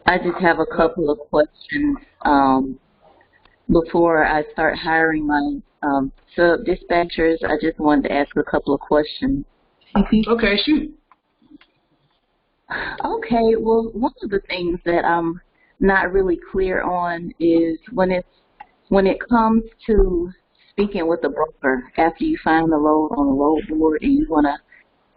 I just have a couple of questions before I start hiring my sub dispatchers. I just wanted to ask a couple of questions. Okay, shoot. Okay, well, one of the things that I'm not really clear on is when it comes to speaking with the broker after you find the load on the load board and you want to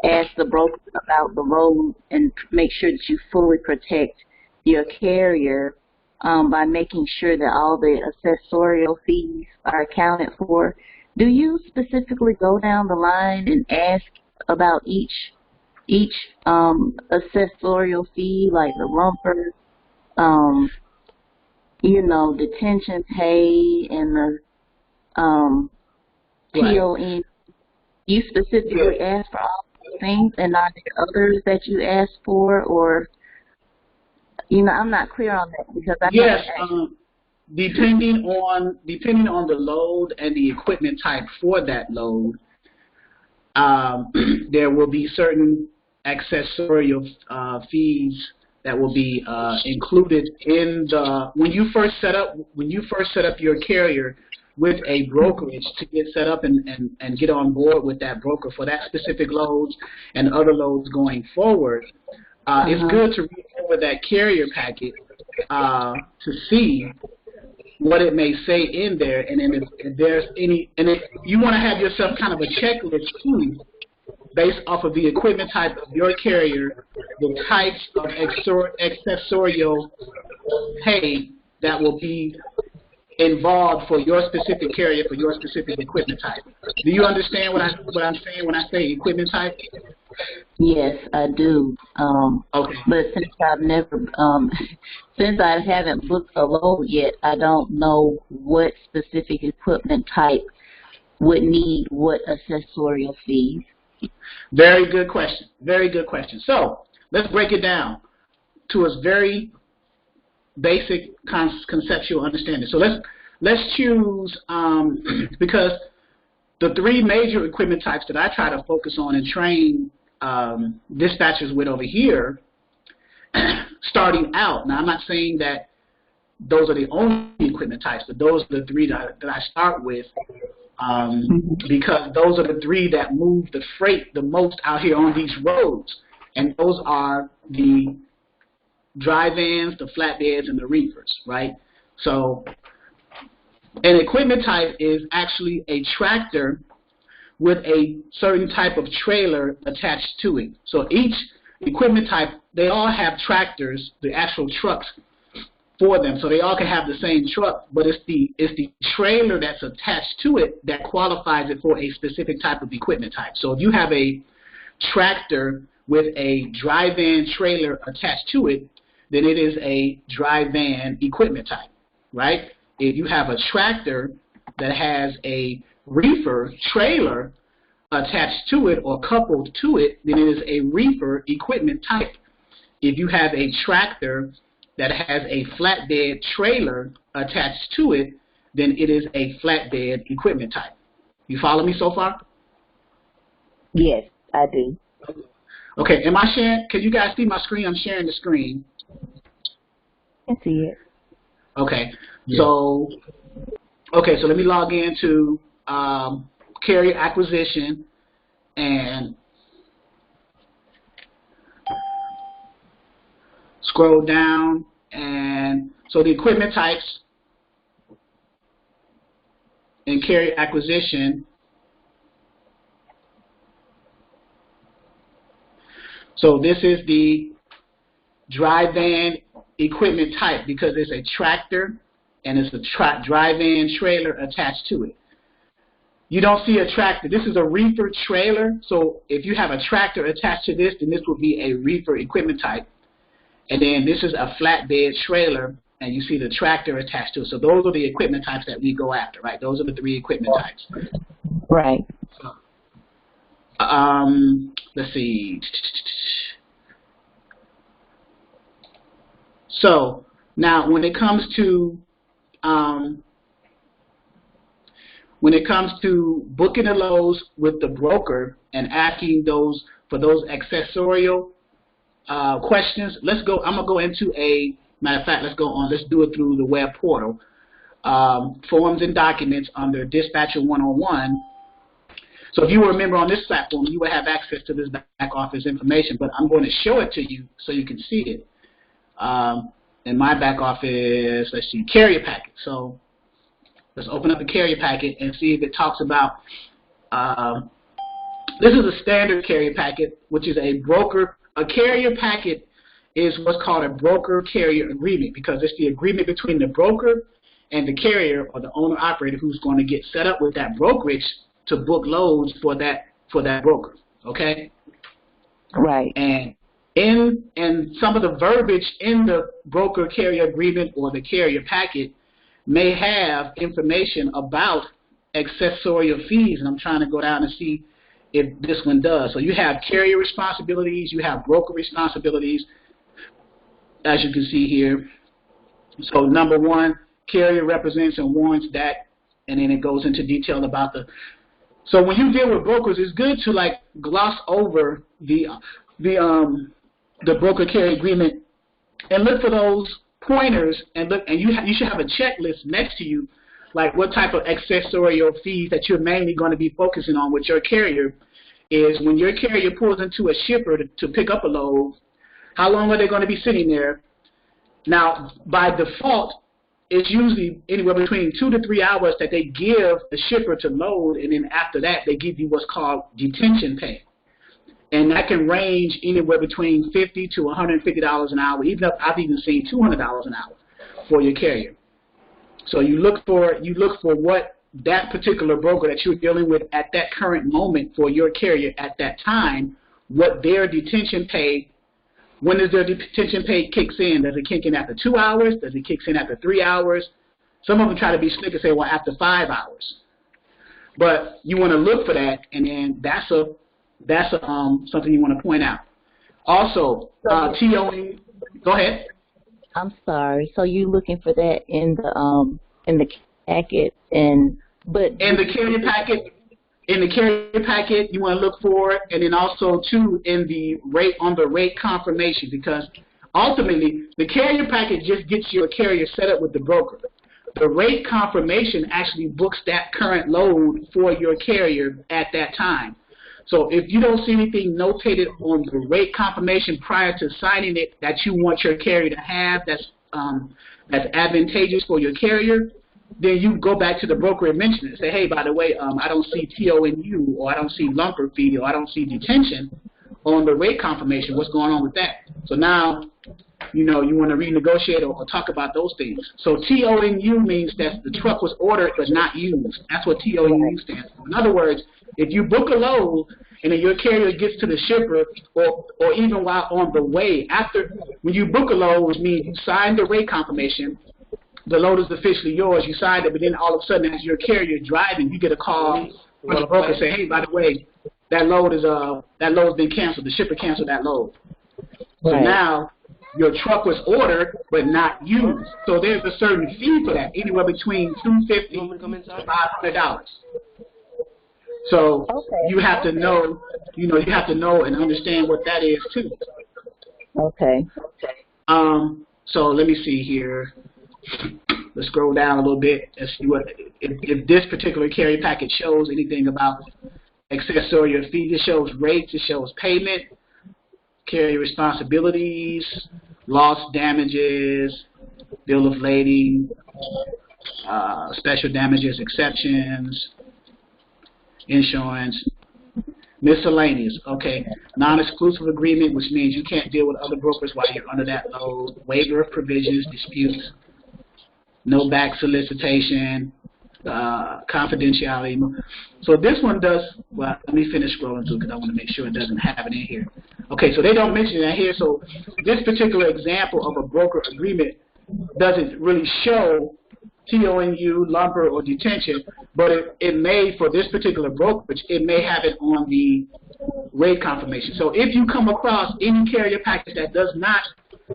ask the broker about the load and make sure that you fully protect your carrier by making sure that all the accessorial fees are accounted for. Do you specifically go down the line and ask about each accessorial fee, like the lumper, detention pay, and the PON? You specifically ask for all those things, and are there others that you ask for, or I'm not clear on that because I yes, depending on the load and the equipment type for that load, there will be certain accessorial fees that will be included in the when you first set up your carrier with a brokerage to get set up and get on board with that broker for that specific loads and other loads going forward. It's good to read over that carrier packet to see what it may say in there, and then if there's any, and if you want to have yourself kind of a checklist too, based off of the equipment type of your carrier, the types of accessorial pay that will be involved for your specific carrier for your specific equipment type. Do you understand what I'm saying when I say equipment type? Yes, I do. Okay. But since I haven't booked a load yet, I don't know what specific equipment type would need what accessorial fees. Very good question. Very good question. So let's break it down to a very basic conceptual understanding. So let's choose because the three major equipment types that I try to focus on and train dispatchers with over here, starting out. Now, I'm not saying that those are the only equipment types, but those are the three that I start with because those are the three that move the freight the most out here on these roads. And those are the dry vans, the flatbeds, and the reefers, right? So an equipment type is actually a tractor with a certain type of trailer attached to it. So each equipment type, they all have tractors, the actual trucks for them. So they all can have the same truck, but it's the trailer that's attached to it that qualifies it for a specific type of equipment type. So if you have a tractor with a dry van trailer attached to it, then it is a dry van equipment type, right? If you have a tractor that has a reefer trailer attached to it or coupled to it, then it is a reefer equipment type. If you have a tractor that has a flatbed trailer attached to it, then it is a flatbed equipment type. You follow me so far? Yes, I do. Okay, am I sharing? Can you guys see my screen? I'm sharing the screen. I see it. Okay, yeah. So let me log into carrier acquisition and scroll down, and so the equipment types in carrier acquisition. So this is the dry van equipment type because it's a tractor and it's a dry van trailer attached to it. You don't see a tractor. This is a reefer trailer. So if you have a tractor attached to this, then this will be a reefer equipment type. And then this is a flatbed trailer, and you see the tractor attached to it. So those are the equipment types that we go after, right? Those are the three equipment types. Right. Let's see. So now when it comes to booking the loads with the broker and asking those for those accessorial questions, let's go. I'm gonna go into a Matter of fact, let's go on. Let's do it through the web portal. Forms and documents under Dispatcher 101. So if you were a member on this platform, you would have access to this back office information, but I'm going to show it to you so you can see it. In my back office, let's see, carrier packet. So let's open up the carrier packet and see if it talks about, this is a standard carrier packet, which is a broker. A carrier packet is what's called a broker-carrier agreement, because it's the agreement between the broker and the carrier or the owner-operator who's going to get set up with that brokerage to book loads for that broker, okay? Right. And some of the verbiage in the broker-carrier agreement or the carrier packet may have information about accessorial fees, and I'm trying to go down and see if this one does. So you have carrier responsibilities, you have broker responsibilities, as you can see here. So number one, carrier represents and warrants that, and then it goes into detail about the. So when you deal with brokers, it's good to like gloss over the broker carrier agreement and look for those pointers, and you should have a checklist next to you, like what type of accessorial fees that you're mainly going to be focusing on with your carrier is when your carrier pulls into a shipper to pick up a load, how long are they going to be sitting there? Now, by default, it's usually anywhere between 2 to 3 hours that they give the shipper to load, and then after that, they give you what's called detention pay. And that can range anywhere between $50 to $150 an hour. I've even seen $200 an hour for your carrier. So you look for what that particular broker that you're dealing with at that current moment for your carrier at that time, what their detention pay. When does their detention pay kicks in? Does it kick in after 2 hours? Does it kick in after 3 hours? Some of them try to be slick and say, well, after 5 hours. But you want to look for that, and then that's something you want to point out. Also, TOE. Go ahead. I'm sorry. So you're looking for that in the packet, in the carrier packet. In the carrier packet, you want to look for it, and then also too in the rate confirmation, because ultimately the carrier packet just gets your carrier set up with the broker. The rate confirmation actually books that current load for your carrier at that time. So if you don't see anything notated on the rate confirmation prior to signing it that you want your carrier to have, that's advantageous for your carrier, then you go back to the broker and mention it. Say, hey, by the way, I don't see TONU, or I don't see lumper fee, or I don't see detention on the rate confirmation. What's going on with that? So now, you want to renegotiate or talk about those things. So TONU means that the truck was ordered but not used. That's what TONU stands for. In other words, if you book a load and then your carrier gets to the shipper, or even while on the way, when you book a load, which means you sign the rate confirmation, the load is officially yours, you signed it, but then all of a sudden as your carrier driving, you get a call from the broker say, hey, by the way, that load's been canceled. The shipper canceled that load. So now your truck was ordered but not used. So there's a certain fee for that, anywhere between $250 to $500. So you have to know, you have to know and understand what that is too. Okay. So let me see here. Let's scroll down a little bit and see if this particular carrier packet shows anything about accessorial fees. It shows rates, it shows payment, carrier responsibilities, loss damages, bill of lading, special damages, exceptions, insurance, miscellaneous. Okay, non-exclusive agreement, which means you can't deal with other brokers while you're under that load, waiver of provisions, disputes, no back solicitation, confidentiality. So this one does, well, let me finish scrolling through because I want to make sure it doesn't have it in here. Okay, so they don't mention that here. So this particular example of a broker agreement doesn't really show TONU, lumper, or detention, but it may, for this particular brokerage, it may have it on the rate confirmation. So if you come across any carrier package that does not,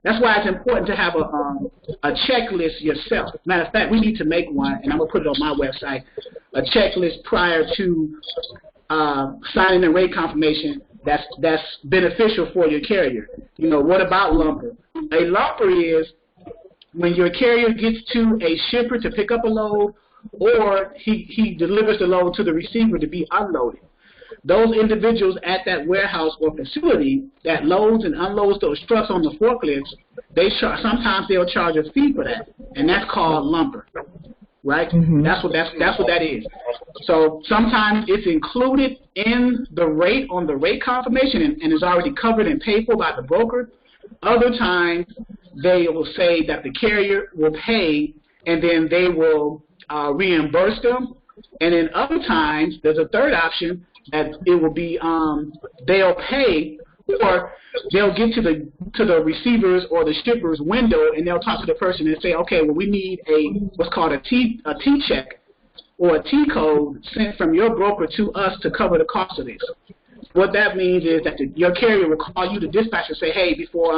that's why it's important to have a checklist yourself. Matter of fact, we need to make one, and I'm going to put it on my website, a checklist prior to signing the rate confirmation that's beneficial for your carrier. What about lumper? A lumper is when your carrier gets to a shipper to pick up a load, or he delivers the load to the receiver to be unloaded. Those individuals at that warehouse or facility that loads and unloads those trucks on the forklifts, sometimes they'll charge a fee for that, and that's called lumper, right? That's what that is. So sometimes it's included in the rate on the rate confirmation and is already covered and paid for by the broker. Other times they will say that the carrier will pay, and then they will reimburse them. And then other times there's a third option that it will be they'll pay, or they'll get to the receivers or the shipper's window and they'll talk to the person and say, okay, well, we need what's called a T check or a T code sent from your broker to us to cover the cost of this. What that means is that your carrier will call you, the dispatcher, and say, hey, before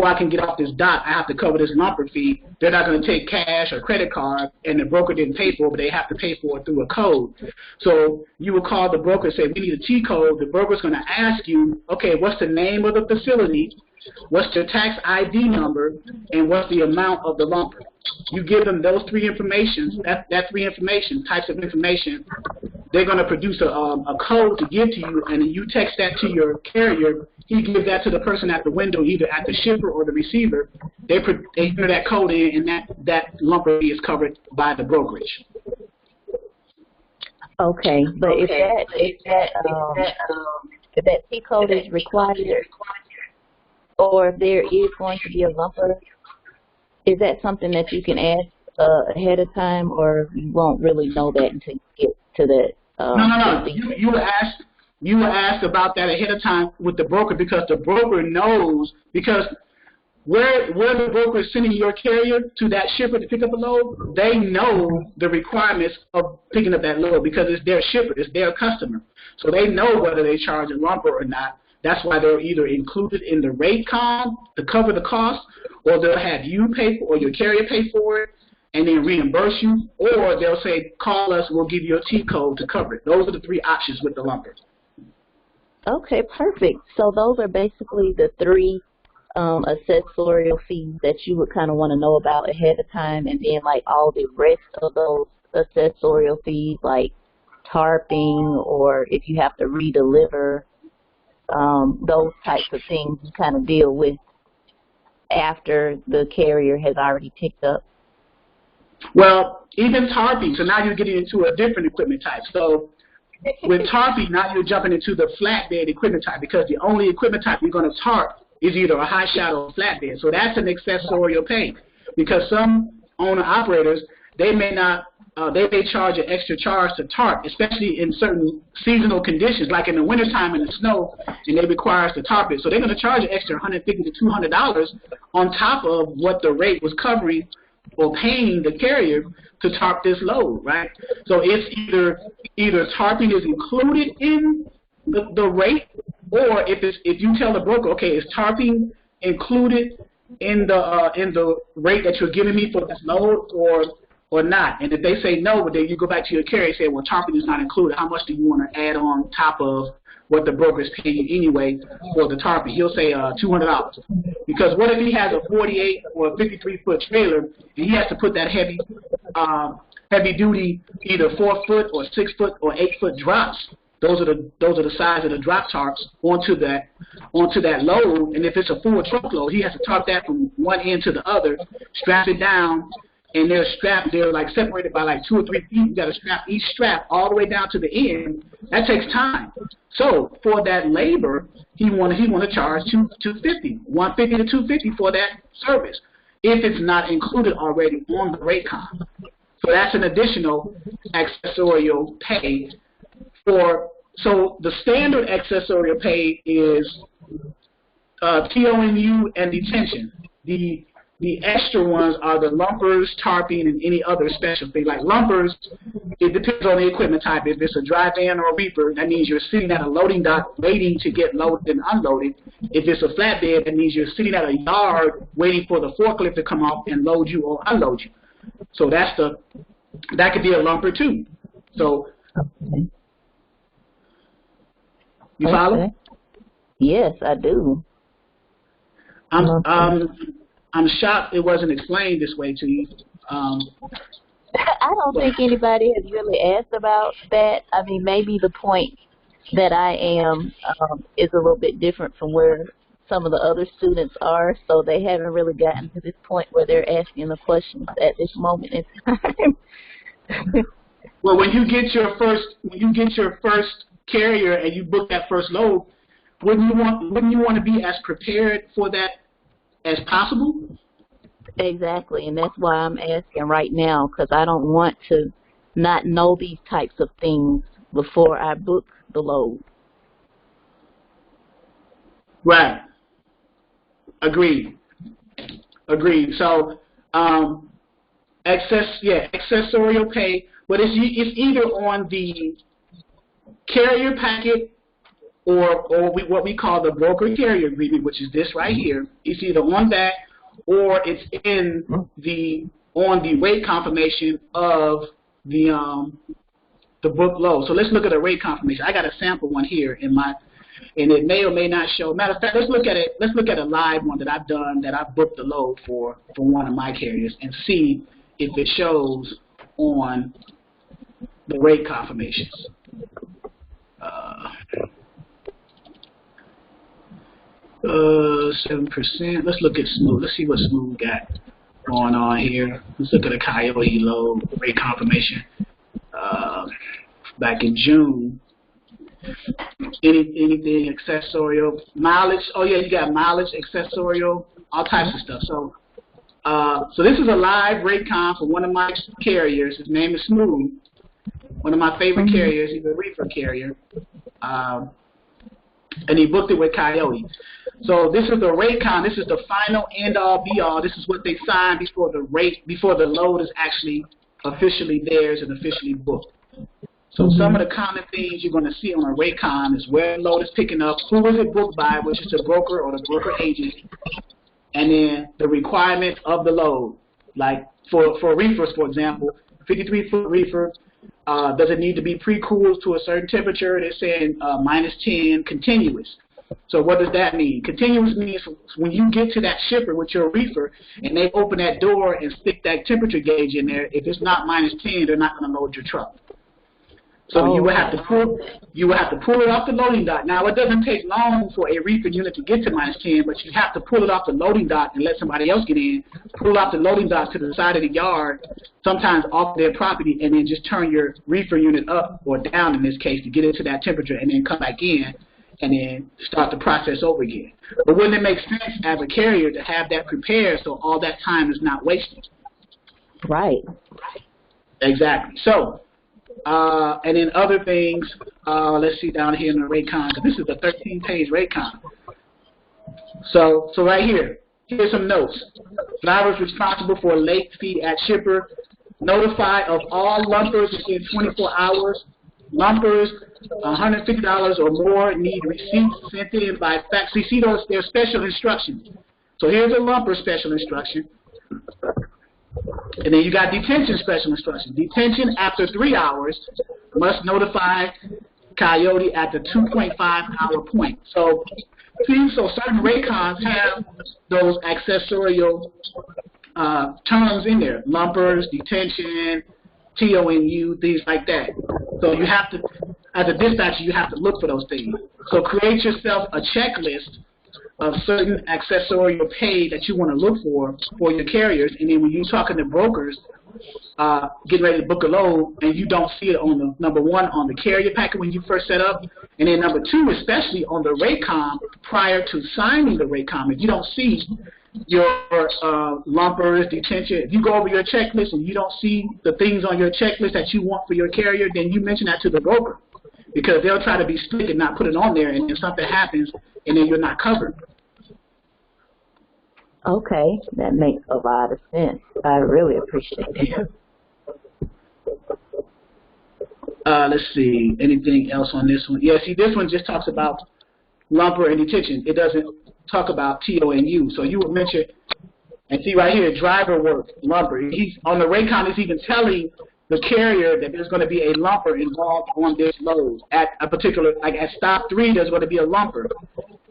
I can get off this DAT, I have to cover this lumper fee. They're not going to take cash or credit card, and the broker didn't pay for it, but they have to pay for it through a code. So you will call the broker and say, we need a T code. The broker's going to ask you, okay, what's the name of the facility, what's your tax ID number, and what's the amount of the lumper. You give them those three information, types of information. They're going to produce a code to give to you, and then you text that to your carrier. He gives that to the person at the window, either at the shipper or the receiver. They enter that code in, and that lumper fee is covered by the brokerage. Okay, but if that T code is required, or if there is going to be a lumper, is that something that you can ask ahead of time, or you won't really know that until you get to that? No. You will ask about that ahead of time with the broker, because the broker knows, because where the broker is sending your carrier to that shipper to pick up a load, they know the requirements of picking up that load because it's their shipper, it's their customer. So they know whether they charge a lumper or not. That's why they're either included in the rate con to cover the cost, or they'll have you pay for, or your carrier pay for it and then reimburse you, or they'll say, call us, we'll give you a T code to cover it. Those are the three options with the lumper. Okay, perfect. So those are basically the three accessorial fees that you would kind of want to know about ahead of time, and then like all the rest of those accessorial fees, like tarping, or if you have to redeliver, those types of things you kind of deal with after the carrier has already picked up. Well, even tarping, so now you're getting into a different equipment type. So with tarping, now you're jumping into the flatbed equipment type, because the only equipment type you're going to tarp is either a high shadow or flatbed. So that's an accessorial pay, because some owner-operators, they may not, they may charge an extra charge to tarp, especially in certain seasonal conditions, like in the wintertime in the snow, and they require us to tarp it. So they're going to charge an extra $150 to $200 on top of what the rate was covering or paying the carrier to tarp this load, right? So it's either tarping is included in the rate, or if you tell the broker, okay, is tarping included in the rate that you're giving me for this load, or not? And if they say no, but then you go back to your carrier and say, well, tarping is not included. How much do you want to add on top of what the broker is paying you anyway for the tarping? He'll say $200. Because what if he has a 48 or a 53-foot trailer, and he has to put that heavy duty either 4-foot or 6-foot or 8-foot drops? Those are the size of the drop tarps onto that load. And if it's a full truckload, he has to tarp that from one end to the other, strap it down, and they're like separated by like 2 or 3 feet. You got to strap each strap all the way down to the end. That takes time. So for that labor, he want to charge $150 to $250 for that service, if it's not included already on the rate con. So that's an additional accessorial pay. So the standard accessorial pay is TONU and detention. The extra ones are the lumpers, tarping, and any other special thing. Like lumpers, it depends on the equipment type. If it's a dry van or a reaper, that means you're sitting at a loading dock waiting to get loaded and unloaded. If it's a flatbed, that means you're sitting at a yard waiting for the forklift to come off and load you or unload you. So that could be a lumper too. So you follow? Yes, I do. I'm shocked it wasn't explained this way to you. I don't think anybody has really asked about that. I mean, maybe the point that I am is a little bit different from where some of the other students are, so they haven't really gotten to this point where they're asking the questions at this moment in time. Well, when you get your first carrier and you book that first load, wouldn't you want to be as prepared for that as possible? Exactly, and that's why I'm asking right now, because I don't want to not know these types of things before I book the load. Right. Agreed. So, accessorial pay, but it's either on the carrier packet or what we call the broker carrier agreement, which is this right here. It's either on that or it's on the rate confirmation of the book load. So let's look at a rate confirmation. I got a sample one here and it may or may not show. Matter of fact, let's look at it. Let's look at a live one that I've done, that I've booked the load for one of my carriers, and see if it shows on the rate confirmations. 7%. Let's look at Smooth. Let's see what Smooth got going on here. Let's look at a Coyote load rate confirmation back in June. Anything accessorial, mileage. Oh yeah, you got mileage, accessorial, all types of stuff. So, so this is a live rate con for one of my carriers. His name is Smooth. One of my favorite carriers. He's a reefer carrier, and he booked it with Coyote. So this is the rate con. This is the final end all be all. This is what they signed before the load is actually officially theirs and officially booked. So some of the common things you're going to see on a rate con is where the load is picking up, who is it booked by, which is the broker or the broker agent, and then the requirements of the load. Like for reefers, for example, 53-foot reefer, does it need to be pre-cooled to a certain temperature? They're saying -10 continuous. So what does that mean? Continuous means when you get to that shipper with your reefer and they open that door and stick that temperature gauge in there, if it's not -10, they're not going to load your truck. So you would have to pull it off the loading dock. Now it doesn't take long for a reefer unit to get to -10, but you have to pull it off the loading dock and let somebody else get in. Pull it off the loading dock to the side of the yard, sometimes off their property, and then just turn your reefer unit up or down in this case to get it to that temperature, and then come back in and then start the process over again. But wouldn't it make sense as a carrier to have that prepared so all that time is not wasted? Right. Exactly. So. And then other things, let's see down here in the rate con, because this is a 13-page rate con. So right here, here's some notes. Drivers responsible for late fee at shipper, notify of all lumpers within 24 hours. Lumpers, $150 or more, need receipts sent in by fax. So you see those, they're special instructions. So here's a lumper special instruction. And then you got detention special instructions. Detention after 3 hours must notify Coyote at the 2.5-hour point. So certain rate cons have those accessorial terms in there. Lumpers, detention, TONU, things like that. So you have to, as a dispatcher, you have to look for those things. So create yourself a checklist of certain accessorial pay that you want to look for your carriers, and then when you're talking to brokers, getting ready to book a load, and you don't see it on the, number one, on the carrier packet when you first set up, and then number two, especially on the rate com prior to signing the rate com, if you don't see your lumpers, detention, if you go over your checklist and you don't see the things on your checklist that you want for your carrier, then you mention that to the broker, because they'll try to be slick and not put it on there, and then something happens, and then you're not covered. Okay, that makes a lot of sense. I really appreciate it. Let's see, anything else on this one? Yeah, see, this one just talks about lumper and detention. It doesn't talk about TONU. So you would mention, and see right here, driver work, lumper. He's on the rate con, he's even telling the carrier that there's going to be a lumper involved on this load. At a particular, like at stop 3, there's going to be a lumper.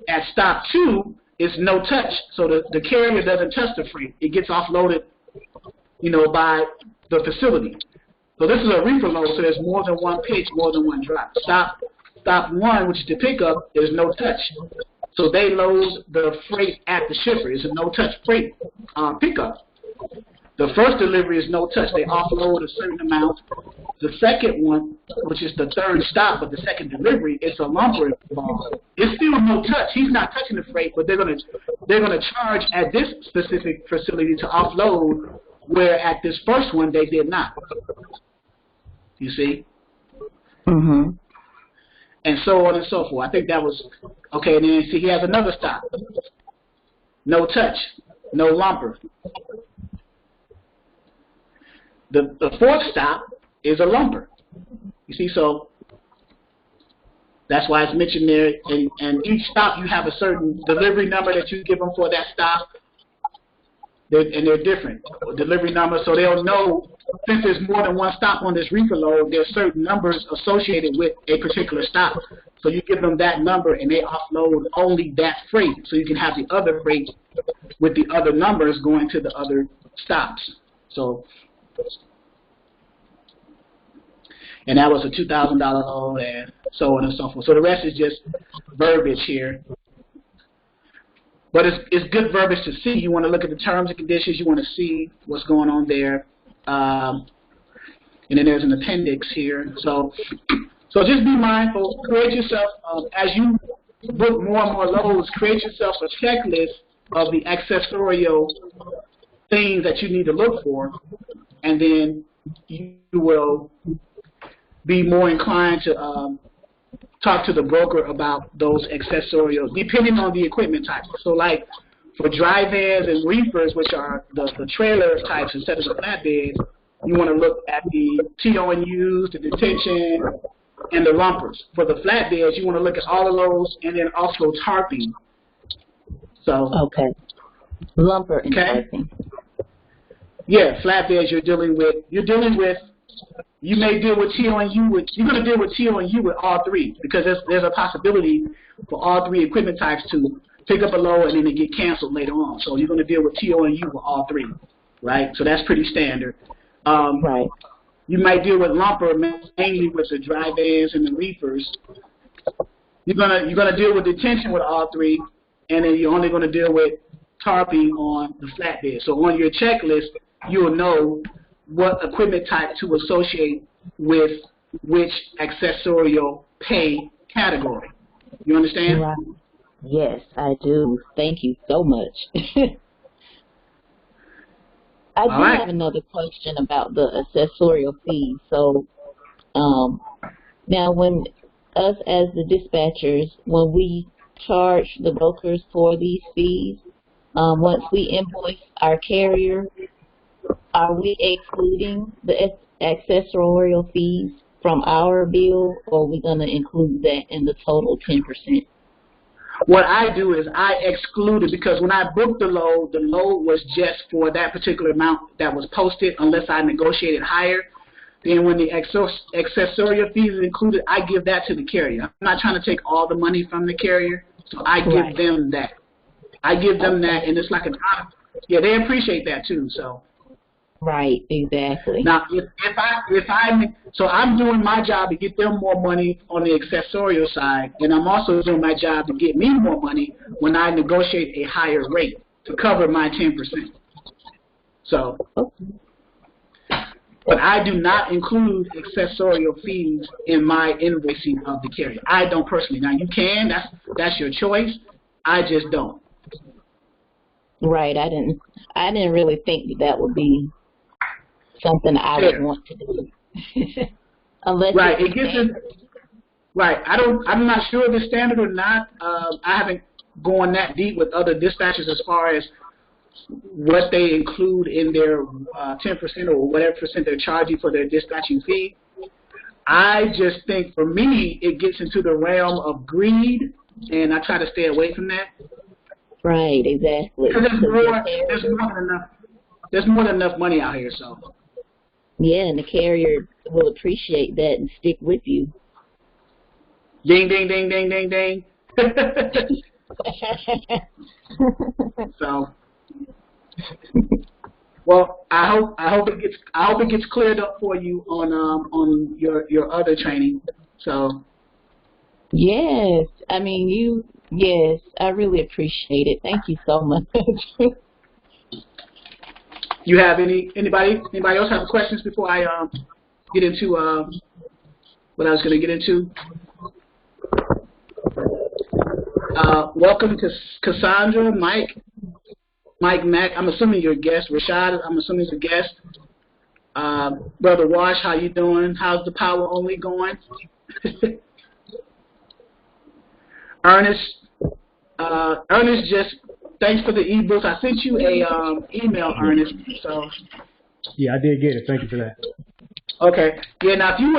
At stop 2, it's no touch. So the carrier doesn't touch the freight. It gets offloaded, by the facility. So this is a reefer load, so there's more than one pitch, more than one drop. Stop 1, which is the pickup, there's no touch. So they load the freight at the shipper. It's a no-touch freight pickup. The first delivery is no touch. They offload a certain amount. The second one, which is the third stop, but the second delivery, it's a lumper involved. It's still no touch. He's not touching the freight, but they're gonna charge at this specific facility to offload, where at this first one they did not. You see? Mm-hmm. And so on and so forth. I think that was okay. And then see, he has another stop. No touch, no lumper. The fourth stop is a lumper. You see, so that's why it's mentioned there. And each stop, you have a certain delivery number that you give them for that stop. And they're different delivery numbers, so they'll know, since there's more than one stop on this reefer load, there's certain numbers associated with a particular stop. So you give them that number, and they offload only that freight, so you can have the other freight with the other numbers going to the other stops. So, and that was a $2,000 load, and so on and so forth. So the rest is just verbiage here. But it's good verbiage to see. You want to look at the terms and conditions. You want to see what's going on there. And then there's an appendix here. So just be mindful. Create yourself, as you book more and more loads, create yourself a checklist of the accessorial things that you need to look for. And then you will be more inclined to talk to the broker about those accessorial, depending on the equipment type. So like for dry vans and reefers, which are the trailer types instead of the flatbeds, you want to look at the TONUs, the detention, and the lumpers. For the flatbeds, you want to look at all of those, and then also tarping. So okay, lumper and tarping. Yeah, flatbeds you're dealing with. You may deal with TONU you're going to deal with TONU with all three, because there's a possibility for all three equipment types to pick up a load and then it get canceled later on. So you're going to deal with TONU with all three, right? So that's pretty standard. Right. You might deal with lumper mainly with the dry vans and the reefers. You're gonna deal with detention with all three, and then you're only going to deal with tarping on the flatbed. So on your checklist, you'll know what equipment type to associate with which accessorial pay category. You understand? Right. Yes, I do. Thank you so much. I do have another question about the accessorial fees. So now when us as the dispatchers, when we charge the brokers for these fees, once we invoice our carrier, are we excluding the accessorial fees from our bill, or are we going to include that in the total 10%? What I do is I exclude it, because when I booked the load was just for that particular amount that was posted, unless I negotiated higher. Then when the accessorial fees is included, I give that to the carrier. I'm not trying to take all the money from the carrier, so I give them that. I give them that, and it's like an honor. Yeah, they appreciate that too. So. Right, exactly. Now, so I'm doing my job to get them more money on the accessorial side, and I'm also doing my job to get me more money when I negotiate a higher rate to cover my 10%. So, but I do not include accessorial fees in my invoicing of the carrier. I don't personally. Now, you can. That's your choice. I just don't. Right. I didn't really think that would be something I would want to do. Unless it gets in, right. I'm not sure if it's standard or not. I haven't gone that deep with other dispatchers as far as what they include in their 10% or whatever percent they're charging for their dispatching fee. I just think, for me, it gets into the realm of greed, and I try to stay away from that. Right, exactly. Because there's more than enough money out here, so. Yeah, and the carrier will appreciate that and stick with you. Ding, ding, ding, ding, ding, ding. So, well, I hope it gets cleared up for you on your other training. So, Yes, I mean yes, I really appreciate it. Thank you so much. you have anybody else have questions before I get into what I was going to get into? Welcome to Cassandra, Mike Mack. I'm assuming you're a guest. Rashad, I'm assuming you're a guest. Brother Wash, how you doing? How's the power only going? Ernest, just thanks for the ebooks. I sent you a email, Ernest. So yeah, I did get it. Thank you for that. Okay. Yeah. Now, if you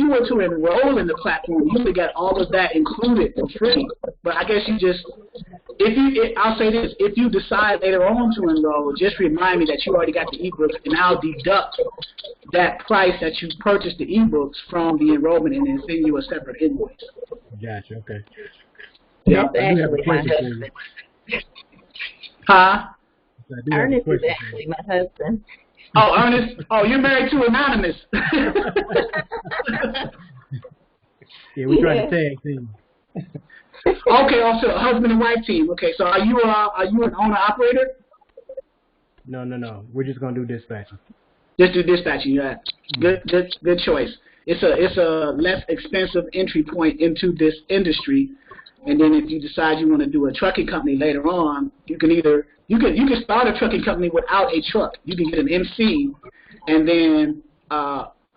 were to enroll in the platform, you would get all of that included for free. But I guess I'll say this: if you decide later on to enroll, just remind me that you already got the ebooks, and I'll deduct that price that you purchased the ebooks from the enrollment, and then send you a separate invoice. Gotcha. Okay. Yeah. That's actually my husband. Huh? Ernest is actually my husband. Oh, Ernest. Oh, you're married to Anonymous. Yeah, we try to tag team. Okay, also husband and wife team. Okay, so are you an owner operator? No. We're just gonna do dispatching. Just do dispatching. Yeah, good choice. It's a less expensive entry point into this industry, and then if you decide you want to do a trucking company later on, you can start a trucking company without a truck. You can get an MC, and then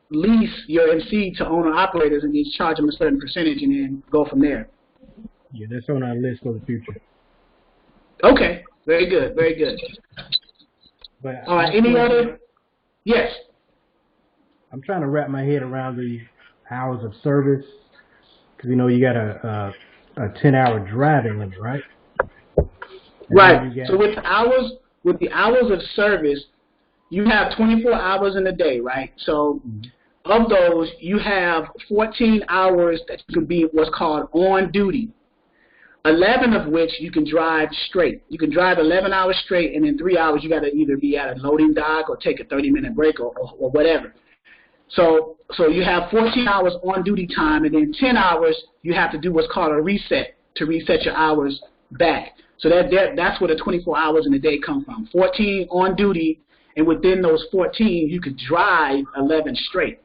lease your MC to owner operators, and you charge them a certain percentage, and then go from there. Yeah, that's on our list for the future. Okay, very good. But All right, any other? Yes. I'm trying to wrap my head around the hours of service, because you got a 10-hour driving limit, right? Right. So with the hours of service, you have 24 hours in a day, right? So of those, you have 14 hours that you can be what's called on duty. 11 of which you can drive straight. You can drive 11 hours straight, and in 3 hours you got to either be at a loading dock or take a 30-minute break or whatever. So you have 14 hours on duty time, and then 10 hours you have to do what's called a reset to reset your hours back. So that's where the 24 hours in a day come from. 14 on duty, and within those 14 you could drive 11 straight.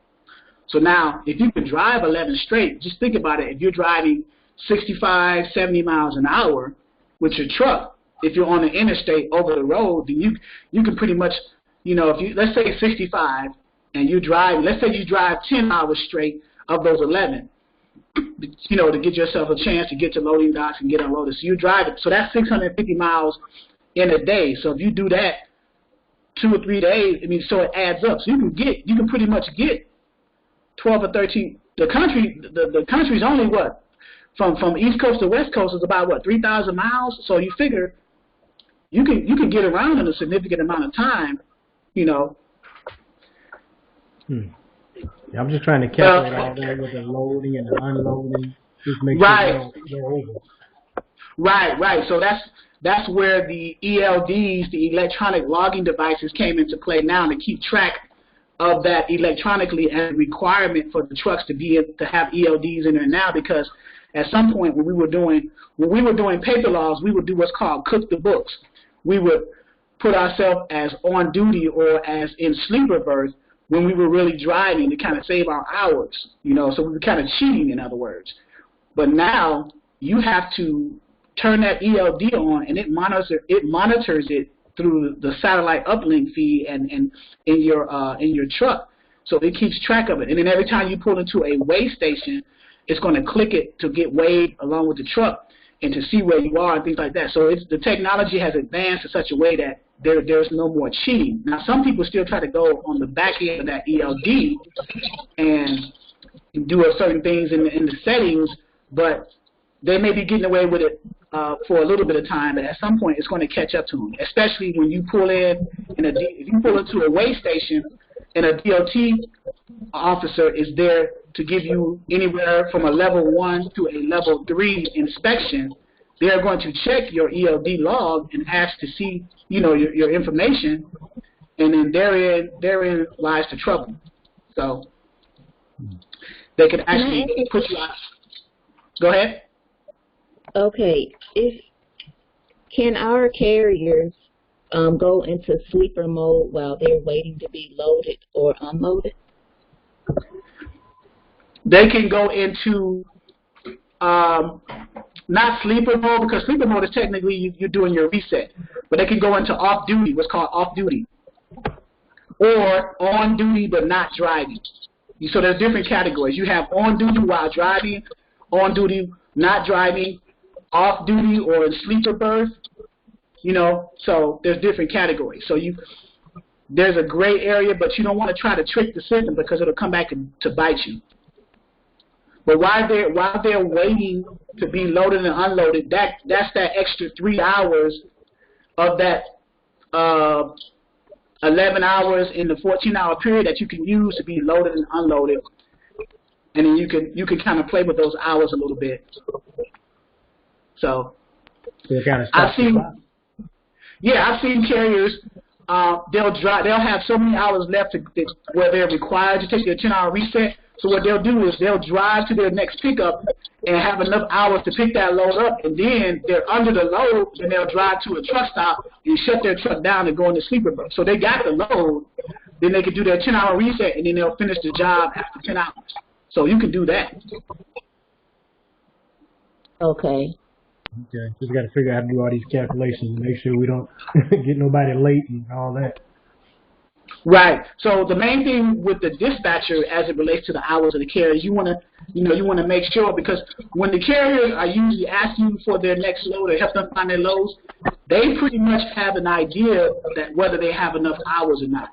So now, if you can drive 11 straight, just think about it. If you're driving 65, 70 miles an hour with your truck, if you're on the interstate over the road, then you can pretty much, if you, let's say 65, and let's say you drive 10 hours straight of those 11, to get yourself a chance to get to loading docks and get unloaded. So you drive it. So that's 650 miles in a day. So if you do that 2 or 3 days, so it adds up. So you can pretty much get 12 or 13. The country's only what? From East Coast to West Coast is about 3,000 miles. So you figure you can get around in a significant amount of time, Yeah, I'm just trying to calculate all that with the loading and the unloading. Just make sure they're over. Right. So that's where the ELDs, the electronic logging devices, came into play now to keep track of that electronically, and requirement for the trucks to have ELDs in there now, because at some point when we were doing paper logs, we would do what's called cook the books. We would put ourselves as on duty or as in sleeper berth when we were really driving to kind of save our hours, so we were kind of cheating, in other words. But now you have to turn that ELD on, and it monitors it through the satellite uplink feed and in your truck, so it keeps track of it. And then every time you pull into a weigh station, it's going to click it to get weighed along with the truck and to see where you are and things like that. So the technology has advanced in such a way that there's no more cheating. Now, some people still try to go on the back end of that ELD and do certain things in the settings, but they may be getting away with it for a little bit of time, but at some point it's going to catch up to them, especially when you pull if you pull into a weigh station and a DOT officer is there to give you anywhere from a level 1 to a level 3 inspection, they're going to check your ELD log and ask to see, you know, your information, and then therein lies the trouble. So they could actually put you out. Go ahead. Okay. Can our carriers go into sleeper mode while they're waiting to be loaded or unloaded? They can go into not sleeper mode, because sleeper mode is technically you're doing your reset, but they can go into off duty, what's called off duty, or on duty but not driving. So there's different categories. You have on duty while driving, on duty not driving, off duty or in sleeper berth. You know, so there's different categories. So there's a gray area, but you don't want to try to trick the system because it'll come back to bite you. But while they're waiting to be loaded and unloaded, that's that extra 3 hours of that 11 hours in the 14-hour period that you can use to be loaded and unloaded, and then you can kind of play with those hours a little bit. So I've seen carriers. They'll have so many hours left where they're required to take their 10-hour reset. So what they'll do is they'll drive to their next pickup and have enough hours to pick that load up, and then they're under the load, and they'll drive to a truck stop and shut their truck down and go into sleeper berth. So they got the load, then they can do their 10-hour reset, and then they'll finish the job after 10 hours. So you can do that. Okay. Okay, just got to figure out how to do all these calculations and make sure we don't get nobody late and all that. Right. So the main thing with the dispatcher, as it relates to the hours of the carriers, you want to make sure, because when the carriers are usually asking you for their next load or help them find their loads, they pretty much have an idea that whether they have enough hours or not.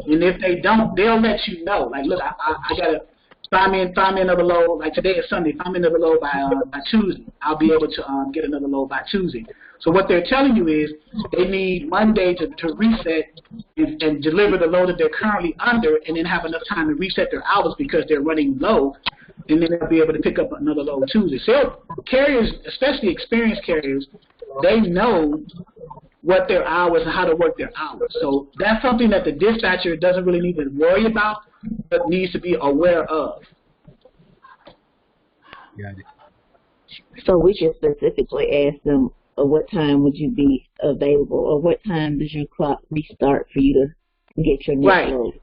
And if they don't, they'll let you know. Like, look, I gotta find me another load. Like today is Sunday. Find me another load by Tuesday. I'll be able to get another load by Tuesday. So what they're telling you is they need Monday to reset and deliver the load that they're currently under, and then have enough time to reset their hours because they're running low, and then they'll be able to pick up another load Tuesday. So carriers, especially experienced carriers, they know what their hours and how to work their hours. So that's something that the dispatcher doesn't really need to worry about, but needs to be aware of. Got it. So we can specifically ask them, what time would you be available, or what time does your clock restart for you to get your next load?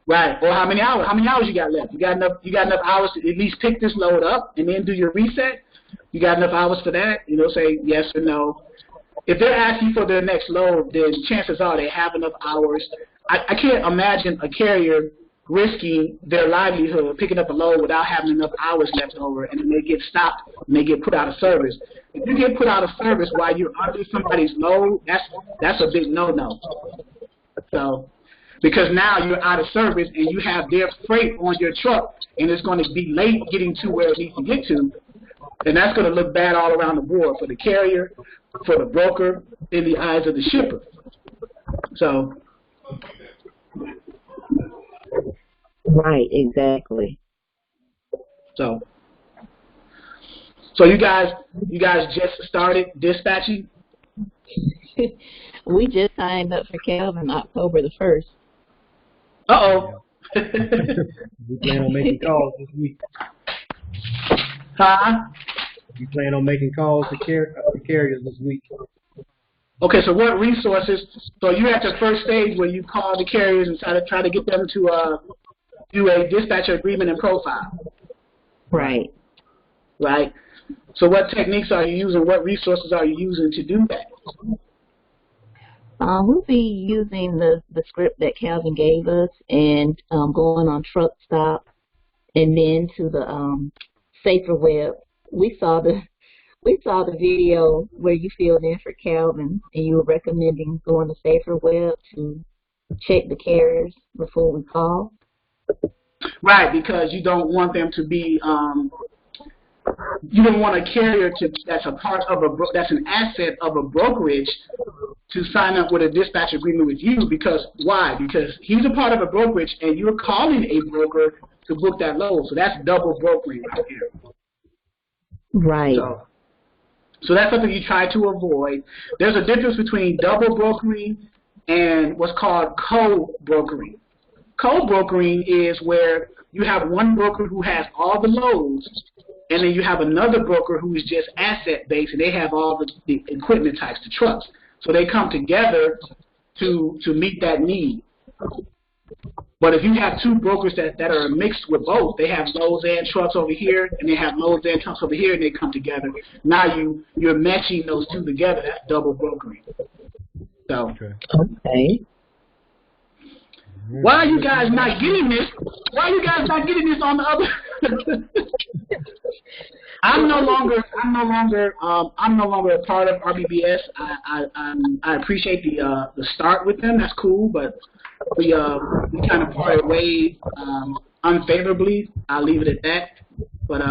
Right. Or how many hours? How many hours you got left? You got enough hours to at least pick this load up and then do your reset? You got enough hours for that? You know, say yes or no. If they're asking for their next load, then chances are they have enough hours. I can't imagine a carrier risking their livelihood picking up a load without having enough hours left over, and then they get stopped and they get put out of service. If you get put out of service while you're under somebody's load, that's a big no-no. So, because now you're out of service and you have their freight on your truck, and it's going to be late getting to where it needs to get to, and that's going to look bad all around the board for the carrier, for the broker, in the eyes of the shipper. So. Right, exactly. So you guys just started dispatching? We just signed up for Calvin October the 1st. Uh-oh. We plan on making calls this week. Huh? We plan on making calls to carriers this week. Okay, so what resources? So you're at the first stage where you call the carriers and try to get them to do a dispatcher agreement and profile. Right. Right. So what techniques are you using? What resources are you using to do that? We'll be using the script that Calvin gave us, and going on Truck Stop, and then to the Safer Web. We saw the video where you filled in for Calvin, and you were recommending going to Safer Web to check the carriers before we call. Right, because you don't want them to be, you don't want a carrier that's a part of that's an asset of a brokerage to sign up with a dispatch agreement with you. Because why? Because he's a part of a brokerage and you're calling a broker to book that load. So that's double brokering right here. Right. So that's something you try to avoid. There's a difference between double brokering and what's called co-brokering. Co-brokering is where you have one broker who has all the loads, and then you have another broker who is just asset-based, and they have all the equipment types, the trucks. So they come together to meet that need. But if you have two brokers that are mixed with both, they have loads and trucks over here, and they have loads and trucks over here, and they come together. Now you're matching those two together. That's double brokering. So, Okay. why are you guys not getting this? Why are you guys not getting this on the other? I'm no longer a part of RBBS. I appreciate the start with them. That's cool, but we kind of parted ways unfavorably. I'll leave it at that. But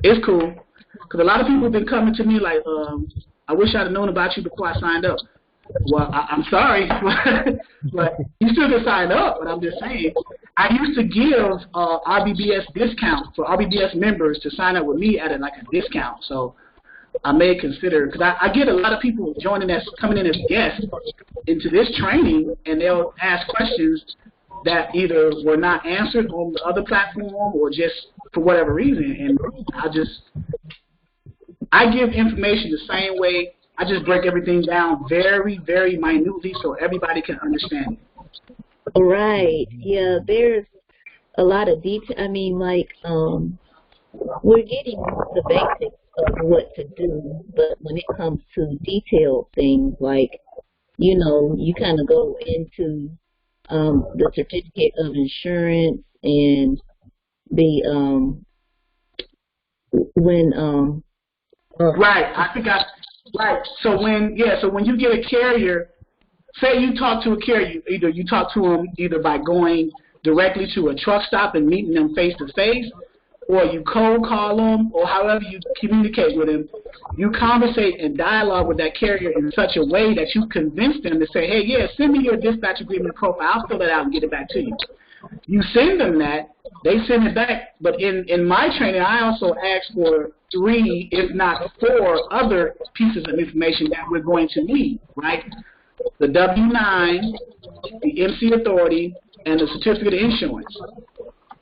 it's cool because a lot of people have been coming to me like, I wish I'd have known about you before I signed up. Well, I'm sorry, but you still can sign up. But I'm just saying, I used to give RBBS discount for RBBS members to sign up with me at like a discount. So I may consider, because I get a lot of people joining us, coming in as guests into this training, and they'll ask questions that either were not answered on the other platform or just for whatever reason. And I give information the same way. I just break everything down very, very minutely so everybody can understand it. Right. Yeah, there's a lot of detail. I mean, like, we're getting the basics of what to do, but when it comes to detailed things, like, you know, you kind of go into the certificate of insurance and the Right. Right. So when you get a carrier, say you talk to a carrier, you talk to them either by going directly to a truck stop and meeting them face to face, or you cold call them, or however you communicate with them, you conversate and dialogue with that carrier in such a way that you convince them to say, hey, yeah, send me your dispatch agreement profile. I'll fill it out and get it back to you. You send them that, they send it back. But in my training, I also ask for 3, if not 4, other pieces of information that we're going to need, right? The W-9, the MC authority, and the certificate of insurance.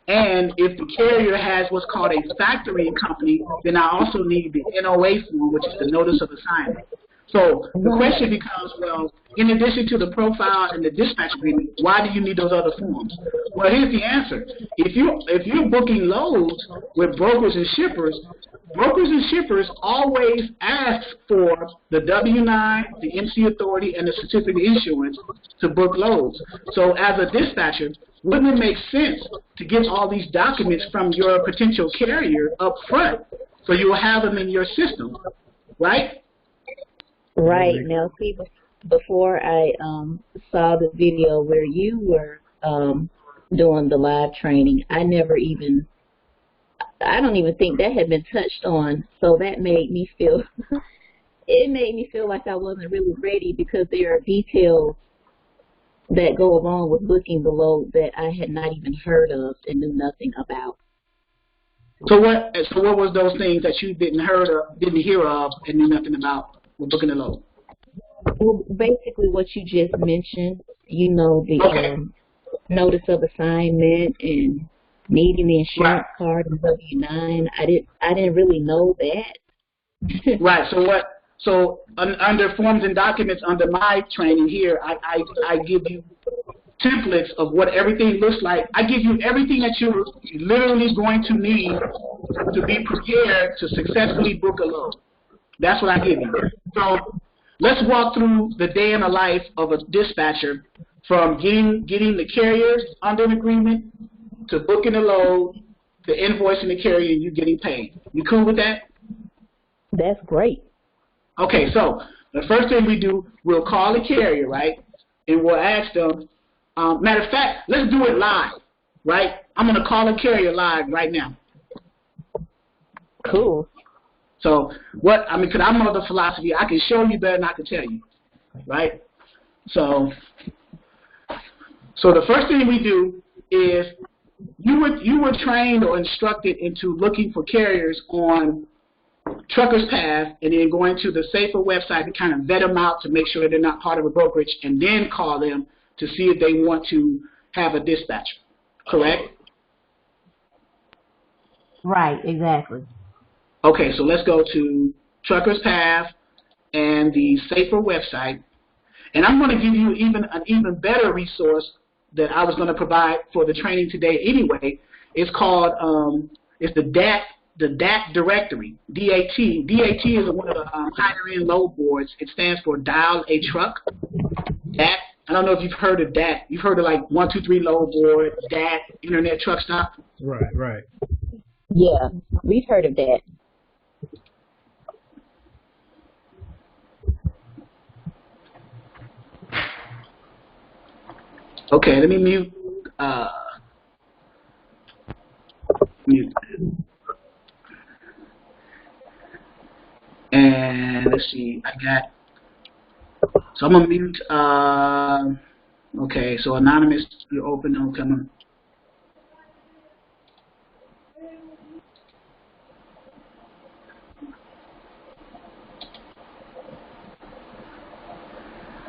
And if the carrier has what's called a factoring company, then I also need the NOA form, which is the notice of assignment. So the question becomes, well, in addition to the profile and the dispatch agreement, why do you need those other forms? Well, here's the answer. If you're booking loads with brokers and shippers always ask for the W-9, the MC authority, and the certificate of insurance to book loads. So as a dispatcher, wouldn't it make sense to get all these documents from your potential carrier up front so you'll have them in your system, right? Right. Now, see, before I saw the video where you were doing the live training, I don't even think that had been touched on. So that made me feel, it made me feel like I wasn't really ready because there are details that go along with booking the load that I had not even heard of and knew nothing about. So what was those things that you didn't hear of and knew nothing about with booking the load? Well, basically what you just mentioned, you know, the notice of assignment and needing the insurance card and W-9. I didn't really know that. Right. So under forms and documents under my training here, I give you templates of what everything looks like. I give you everything that you're literally going to need to be prepared to successfully book a load. That's what I give you. So let's walk through the day in the life of a dispatcher from getting the carrier under an agreement to booking the load to invoicing the carrier and you getting paid. You cool with that? That's great. Okay, so the first thing we do, we'll call the carrier, right? And we'll ask them, matter of fact, let's do it live, right? I'm going to call the carrier live right now. Cool. So because I'm of the philosophy, I can show you better than I can tell you, right? So the first thing we do is you were trained or instructed into looking for carriers on Trucker's Path, and then going to the Safer website to kind of vet them out to make sure they're not part of a brokerage, and then call them to see if they want to have a dispatcher. Correct? Right, exactly. Okay, so let's go to Trucker's Path and the Safer website. And I'm going to give you an even better resource that I was going to provide for the training today anyway. It's called, it's the DAT directory, DAT. DAT is one of the higher end load boards. It stands for Dial a Truck. DAT. I don't know if you've heard of DAT. You've heard of like 123 load board, DAT, Internet Truck Stop. Right, right. Yeah, we've heard of that. Okay, let me mute. Mute. And let's see, I got. So I'm gonna mute. Okay, so anonymous, you open. Oh, come on.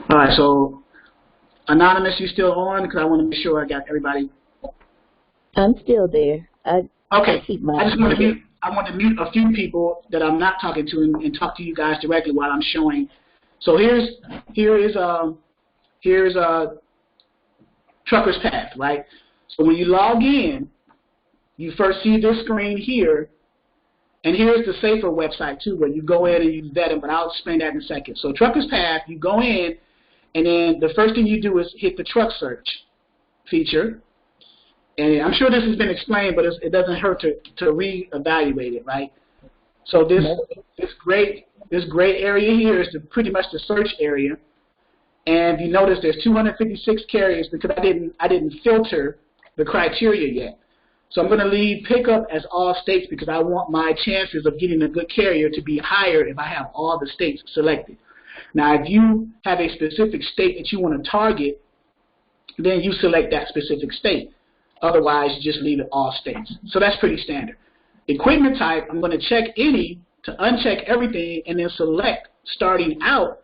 All right, so anonymous, you still on? Because I want to make sure I got everybody. I'm still there. Okay, keep my I just want to mute. I want to mute a few people that I'm not talking to and talk to you guys directly while I'm showing. So here is Trucker's Path, right? So when you log in, you first see this screen here, and here's the Safer website too, where you go in and you vet them. But I'll explain that in a second. So Trucker's Path, you go in, and then the first thing you do is hit the truck search feature. And I'm sure this has been explained, but it doesn't hurt to re-evaluate it, right? So this great area here is pretty much the search area. And you notice there's 256 carriers because I didn't filter the criteria yet. So I'm going to leave pickup as all states because I want my chances of getting a good carrier to be higher if I have all the states selected. Now, if you have a specific state that you want to target, then you select that specific state. Otherwise, you just leave it all states. So that's pretty standard. Equipment type, I'm going to check any to uncheck everything and then select, starting out,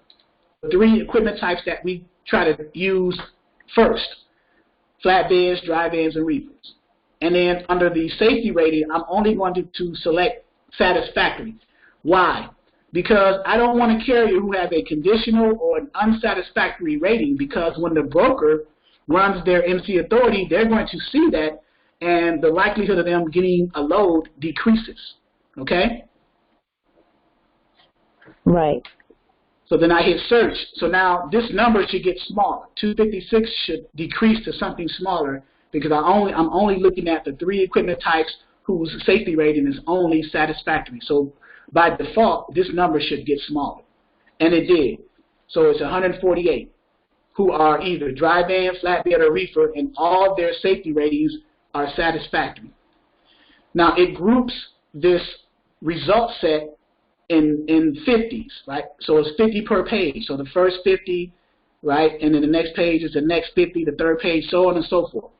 the 3 equipment types that we try to use first: flatbeds, dry-vans, and reefers. And then under the safety rating, I'm only going to select satisfactory. Why? Because I don't want a carrier who has a conditional or an unsatisfactory rating, because when the broker runs their MC authority, they're going to see that, and the likelihood of them getting a load decreases. Okay? Right. So then I hit search. So now this number should get smaller. 256 should decrease to something smaller because I'm only looking at the 3 equipment types whose safety rating is only satisfactory. So by default, this number should get smaller. And it did. So it's 148 who are either dry van, flatbed, or reefer, and all of their safety ratings are satisfactory. Now it groups this result set in 50s, right? So it's 50 per page. So the first 50, right, and then the next page is the next 50, the third page, so on and so forth.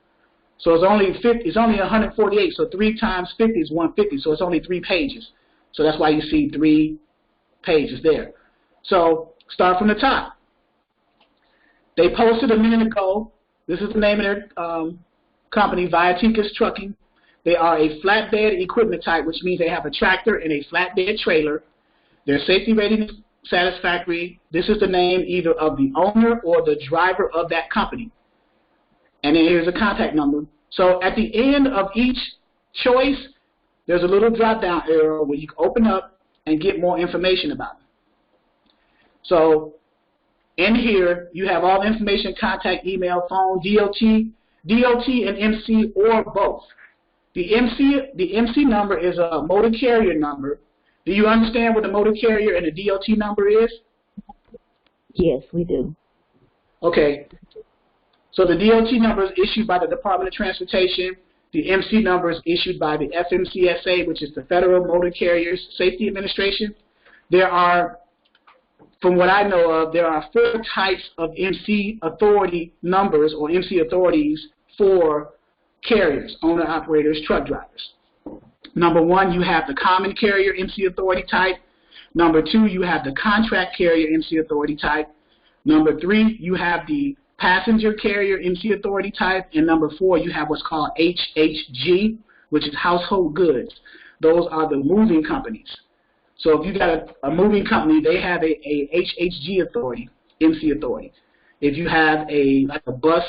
So it's only 50. It's only 148. So 3 times 50 is 150. So it's only 3 pages. So that's why you see 3 pages there. So start from the top. They posted a minute ago. This is the name of their company, Viaticus Trucking. They are a flatbed equipment type, which means they have a tractor and a flatbed trailer. Their safety rating is satisfactory. This is the name either of the owner or the driver of that company. And then here's a contact number. So at the end of each choice, there's a little drop-down arrow where you can open up and get more information about them. So in here, you have all the information: contact, email, phone, DOT and MC, or both. The MC number is a motor carrier number. Do you understand what the motor carrier and the DOT number is? Yes, we do. Okay. So the DOT number is issued by the Department of Transportation. The MC number is issued by the FMCSA, which is the Federal Motor Carriers Safety Administration. There are, from what I know of, there are 4 types of MC authority numbers or MC authorities for carriers, owner-operators, truck drivers. Number 1, you have the common carrier MC authority type. Number 2, you have the contract carrier MC authority type. Number 3, you have the passenger carrier MC authority type. And number 4, you have what's called HHG, which is household goods. Those are the moving companies. So if you got a moving company, they have a HHG authority, MC authority. If you have like a bus,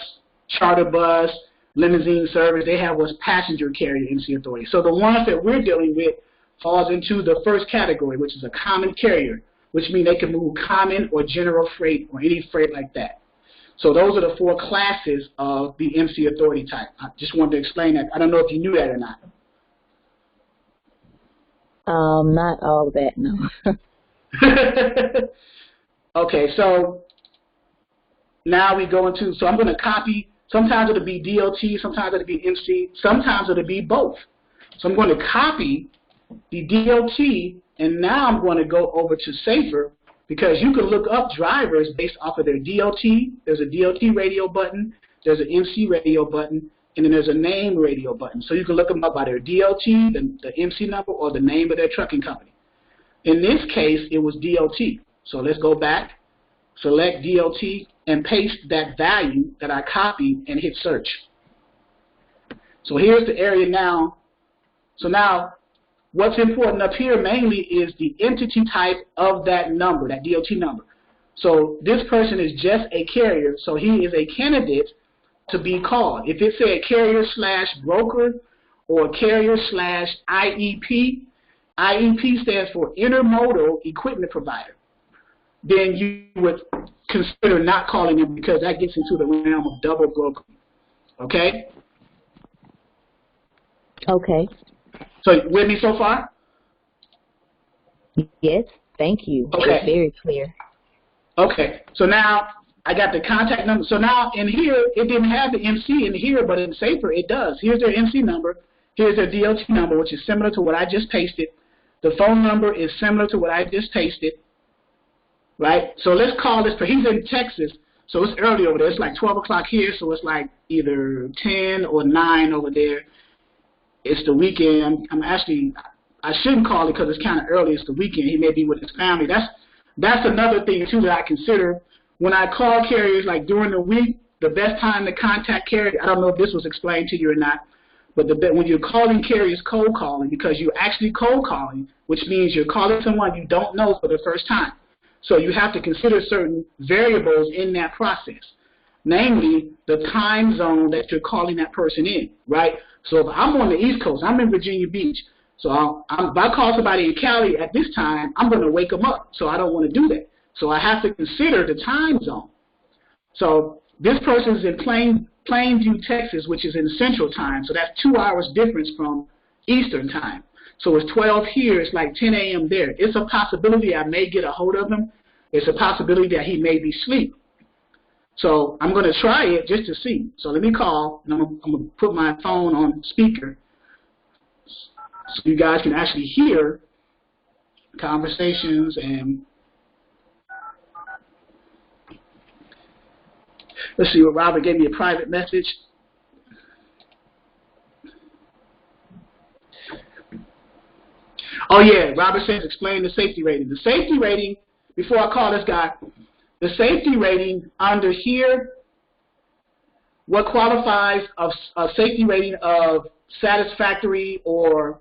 charter bus, limousine service, they have what's passenger carrier MC authority. So the ones that we're dealing with falls into the first category, which is a common carrier, which means they can move common or general freight or any freight like that. So those are the 4 classes of the MC authority type. I just wanted to explain that. I don't know if you knew that or not. Not all of that, no. Okay, so now we go into, so I'm going to copy, sometimes it'll be DOT, sometimes it'll be MC, sometimes it'll be both. So I'm going to copy the DOT, and now I'm going to go over to Safer, because you can look up drivers based off of their DOT. There's a DOT radio button, there's an MC radio button, and then there's a name radio button. So you can look them up by their DOT, the MC number, or the name of their trucking company. In this case, it was DOT. So let's go back, select DOT, and paste that value that I copied and hit search. So here's the area now. So now, what's important up here mainly is the entity type of that number, that DOT number. So this person is just a carrier, so he is a candidate to be called. If it said carrier/broker or carrier/IEP, IEP stands for intermodal equipment provider, then you would consider not calling him, because that gets into the realm of double broker. Okay? Okay. So with me so far? Yes, thank you. Okay. It's very clear. Okay, so now I got the contact number. So now in here, it didn't have the MC in here, but in Safer it does. Here's their MC number. Here's their DOT number, which is similar to what I just pasted. The phone number is similar to what I just pasted. Right? So let's call this, he's in Texas, so it's early over there. It's like 12 o'clock here, so it's like either 10 or 9 over there. It's the weekend. I shouldn't call it because it's kind of early. It's the weekend. He may be with his family. That's another thing, too, that I consider. When I call carriers, like during the week, the best time to contact carriers, I don't know if this was explained to you or not, but when you're calling carriers, cold calling, because you're actually cold calling, which means you're calling someone you don't know for the first time. So you have to consider certain variables in that process, namely the time zone that you're calling that person in, right? So if I'm on the East Coast, I'm in Virginia Beach, so if I call somebody in Cali at this time, I'm going to wake them up, so I don't want to do that. So I have to consider the time zone. So this person is in Plainview, Texas, which is in Central Time, so that's 2 hours difference from Eastern Time. So it's 12 here, it's like 10 a.m. there. It's a possibility I may get a hold of him. It's a possibility that he may be asleep. So I'm going to try it just to see. So let me call, and I'm going to put my phone on speaker so you guys can actually hear conversations. And let's see what Robert gave me a private message. Oh yeah, Robert says explain the safety rating. The safety rating, before I call this guy, the safety rating under here, what qualifies a safety rating of satisfactory or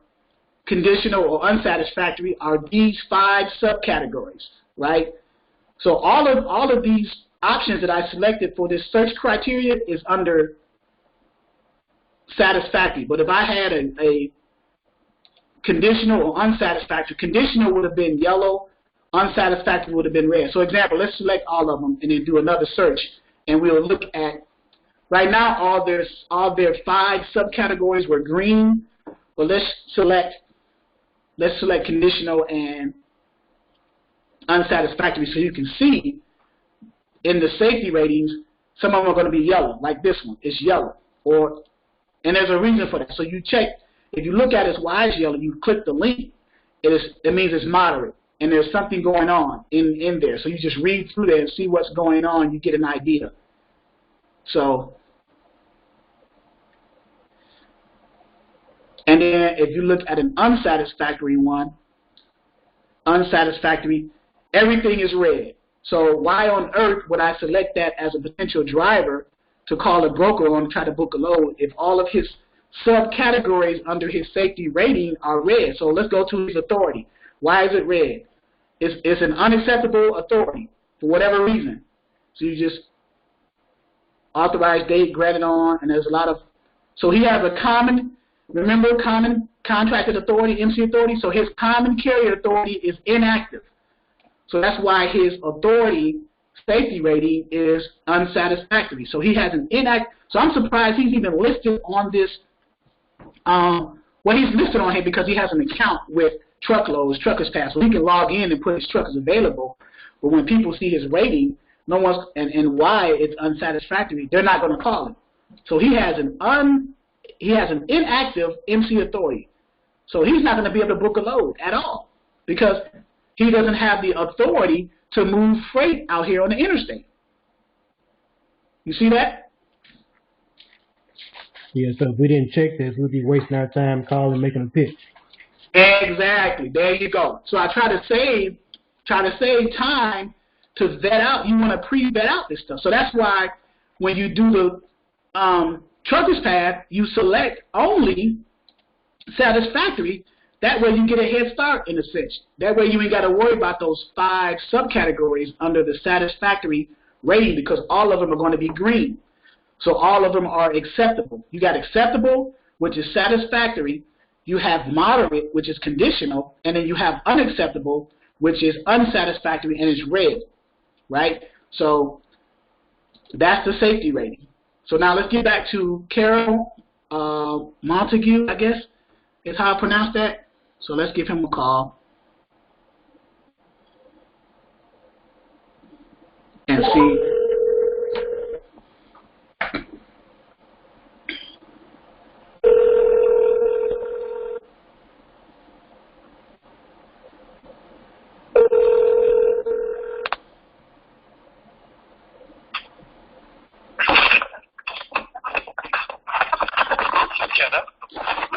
conditional or unsatisfactory are these 5 subcategories, right? So all of these options that I selected for this search criteria is under satisfactory. But if I had a conditional or unsatisfactory, conditional would have been yellow, unsatisfactory would have been red. So example, let's select all of them and then do another search, and we'll look at, right now all their 5 subcategories were green, but let's select conditional and unsatisfactory, so you can see in the safety ratings, some of them are going to be yellow, like this one is yellow, and there's a reason for that. So you check, if you look at it, why it's yellow, you click the link, it means it's moderate, and there's something going on in there. So you just read through there and see what's going on, you get an idea. So, and then if you look at an unsatisfactory one, unsatisfactory. Everything is red. So why on earth would I select that as a potential driver to call a broker on and try to book a load if all of his subcategories under his safety rating are red? So let's go to his authority. Why is it red? It's an unacceptable authority for whatever reason. So you just authorized date, granted on, and there's a lot of, so he has a common, remember, common contracted authority, MC authority, so his common carrier authority is inactive. So that's why his authority safety rating is unsatisfactory. So he has an inactive, so I'm surprised he's even listed on this, well, he's listed on here because he has an account with Truckloads, Truckers Pass, so he can log in and put his truckers available, but when people see his rating, no one's, and why it's unsatisfactory, they're not going to call him. So he has an inactive MC authority. So he's not going to be able to book a load at all because he doesn't have the authority to move freight out here on the interstate. You see that? Yeah, so if we didn't check this, we'd be wasting our time calling, making a pitch. Exactly. There you go. So I try to save time to vet out. You want to pre-vet out this stuff. So that's why when you do the Truckers Path, you select only satisfactory. That way you get a head start in a sense. That way you ain't got to worry about those 5 subcategories under the satisfactory rating because all of them are going to be green. So all of them are acceptable. You got acceptable, which is satisfactory. You have moderate, which is conditional. And then you have unacceptable, which is unsatisfactory and is red. Right? So that's the safety rating. So now let's get back to Carol Montague, I guess is how I pronounce that. So let's give him a call and see.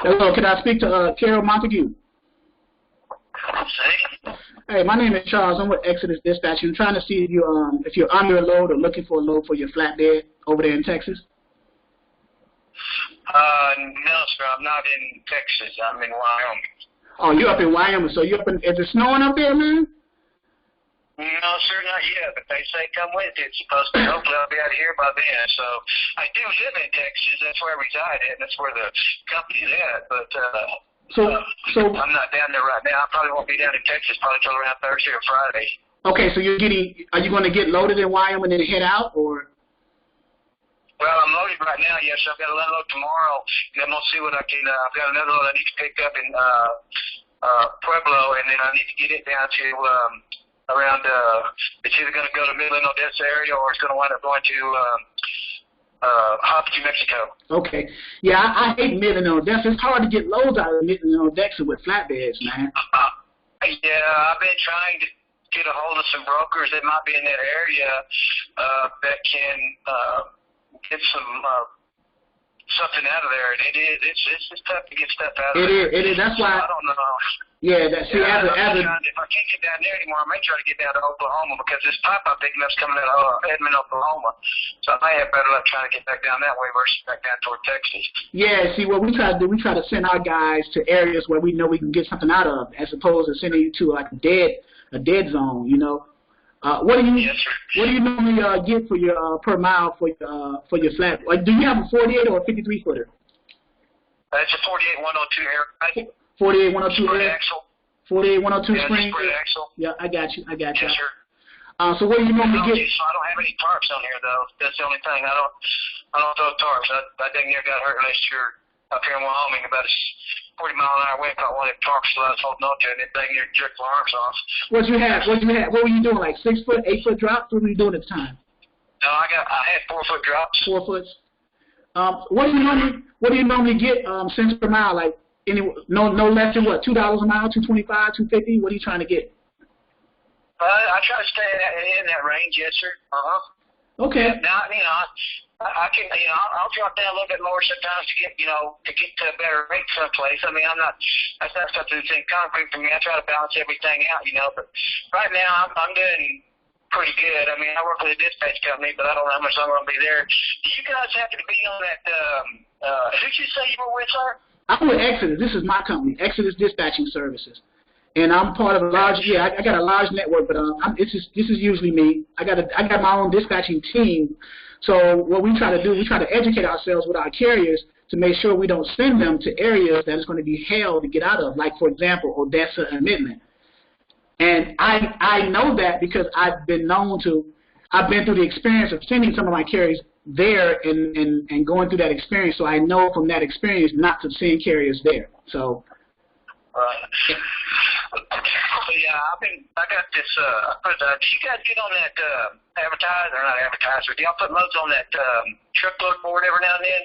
Hello, can I speak to Carol Montague? Hey, my name is Charles. I'm with Exodus Dispatch. I'm trying to see if you're under a load or looking for a load for your flatbed over there in Texas. No, sir. I'm not in Texas. I'm in Wyoming. Oh, you're up in Wyoming. So you're up in, is it snowing up there, man? No, sir, not yet, but they say come with it. It's supposed to. Hopefully I'll be out of here by then. So I do live in Texas. That's where I reside at. That's where the company's at. But so I'm not down there right now. I probably won't be down in Texas probably till around Thursday or Friday. Okay, so are you going to get loaded in Wyoming and then head out, or? Well, I'm loaded right now, yes. I've got a load tomorrow, and then we'll see what I can, I've got another load I need to pick up in Pueblo, and then I need to get it down to around, it's either going to go to Midland, Odessa area, or it's going to wind up going to Hopkins, Mexico. Okay. Yeah, I hate Midland, Odessa. It's hard to get loads out of Midland, Odessa with flatbeds, man. Yeah, I've been trying to get a hold of some brokers that might be in that area that can get some something out of there, and it's tough to get stuff out of there. It is. That's why. I don't know. Yeah, that's see. If I can't get down there anymore, I may try to get down to Oklahoma because this pipe I'm picking up is coming out of Edmond, Oklahoma. So I may have better luck trying to get back down that way versus back down toward Texas. Yeah. See, what we try to do, we try to send our guys to areas where we know we can get something out of, as opposed to sending you to like a dead zone. You know. What do you normally get for your per mile for your flat? Like, do you have a 48 or a 53 footer? It's a 48 102 air. 48 102 air. Axle. 48 102 spring. Split axle. Yeah, I got you. Yes, sir. So what do you normally get? So I don't have any tarps on here though. That's the only thing. I don't throw tarps. I dang near got hurt last year up here in Wyoming about a 40-mile-an-hour wind. Caught one of the tarps so I was holding on to it, and it dang near jerked my arms off. What you had? What were you doing? Like 6 foot, 8 foot drops? What were you doing at the time? No, I had 4 foot drops. 4 foots. What do you normally get cents per mile? Like no less than what? $2 a mile, $2.25, $2.50. What are you trying to get? I try to stay in that range, yes, sir. Okay. Now, I can, I'll drop down a little bit more sometimes to get, to get to a better rate someplace. I mean, that's not something that's in concrete for me. I try to balance everything out, but right now I'm doing pretty good. I mean, I work with a dispatch company, but I don't know how much longer I'll be there. Do you guys happen to be on that, who did you say you were with, sir? I'm with Exodus. This is my company, Exodus Dispatching Services. And I'm part of a large, I got a large network, but this is usually me. I got my own dispatching team. So what we try to do, we try to educate ourselves with our carriers to make sure we don't send them to areas that is going to be hell to get out of, like, for example, Odessa and Midland. And I know that because I've been through the experience of sending some of my carriers there and going through that experience. So I know from that experience not to send carriers there. So. Yeah, I got this, do you guys get on that, not advertiser, do y'all put loads on that, truckload board every now and then?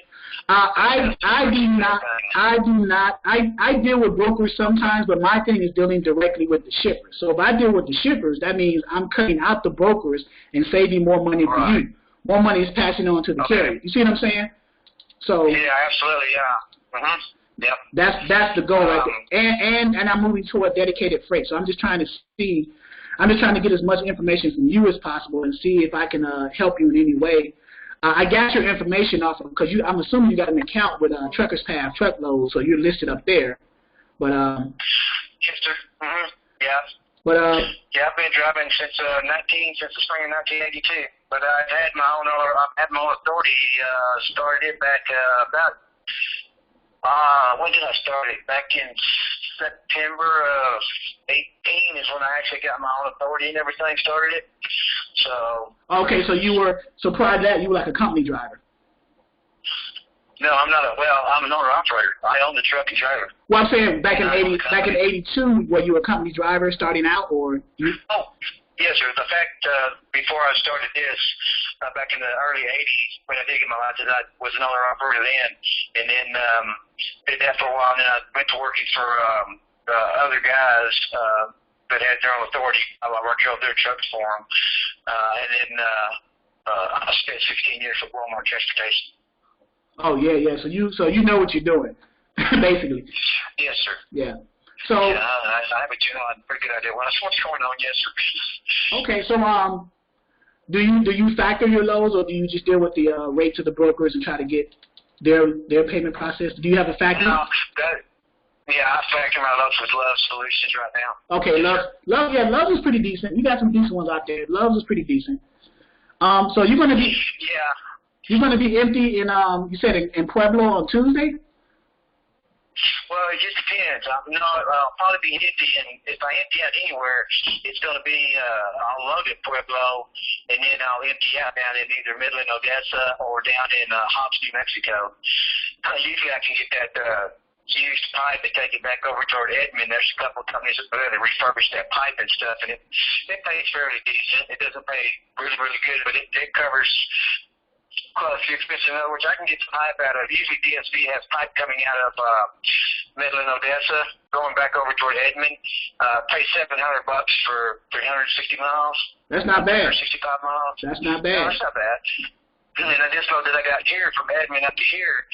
I do not. I deal with brokers sometimes, but my thing is dealing directly with the shippers. So if I deal with the shippers, that means I'm cutting out the brokers and saving more money for you. More money is passing on to the carrier. You see what I'm saying? So. Yeah, absolutely, yeah. Mm-hmm. Yep. That's the goal right there. And I'm moving toward dedicated freight. So I'm just trying to get as much information from you as possible and see if I can help you in any way. I got your information off of, because I'm assuming you got an account with Truckers Path Truckload, so you're listed up there. But yes, sir. Mm-hmm. Yeah. But yeah, I've been driving since the spring of 1982. But I had my own authority. Started it back about. When did I start it? Back in September of 18 is when I actually got my own authority and everything started it. So. Okay, so prior to that, you were like a company driver. No, I'm not I'm an owner-operator. I own the truck and trailer. Well, I'm saying back in 82, were you a company driver starting out, or you? Oh, yes, sir. The fact, before I started this, back in the early 80s, when I did get my license, I was an owner-operator then, and then did that for a while, and then I went to working for other guys that had their own authority. I drove their trucks for them, and then I spent 16 years for Walmart Transportation. Oh yeah. So you know what you're doing, basically. Yes, sir. Yeah. So. Yeah, I have a pretty good idea. What's going on? Yes, sir. Okay, so do you factor your loads, or do you just deal with the rates of the brokers and try to get their payment process? Do you have a factor? No, I factor my loads with Love Solutions right now. Okay, Love is pretty decent. You got some decent ones out there. Love is pretty decent. So you're gonna be. Yeah. You're going to be empty in, you said in Pueblo on Tuesday? Well, it just depends. I'll probably be empty, and if I empty out anywhere, it's going to be, I'll load at Pueblo, and then I'll empty out down in either Midland, Odessa, or down in Hobbs, New Mexico. Usually I can get that used pipe and take it back over toward Edmond. There's a couple of companies that refurbish that pipe and stuff, and it pays fairly decent. It doesn't pay really, really good, but it covers quite a few expenses. In other words, I can get the pipe out of, usually DSV has pipe coming out of Midland, Odessa, going back over toward Edmond, pay $700 for 360 miles. That's not bad. 365 miles. That's not bad. No, that's not bad. And then this load that I got here from Edmond up to here,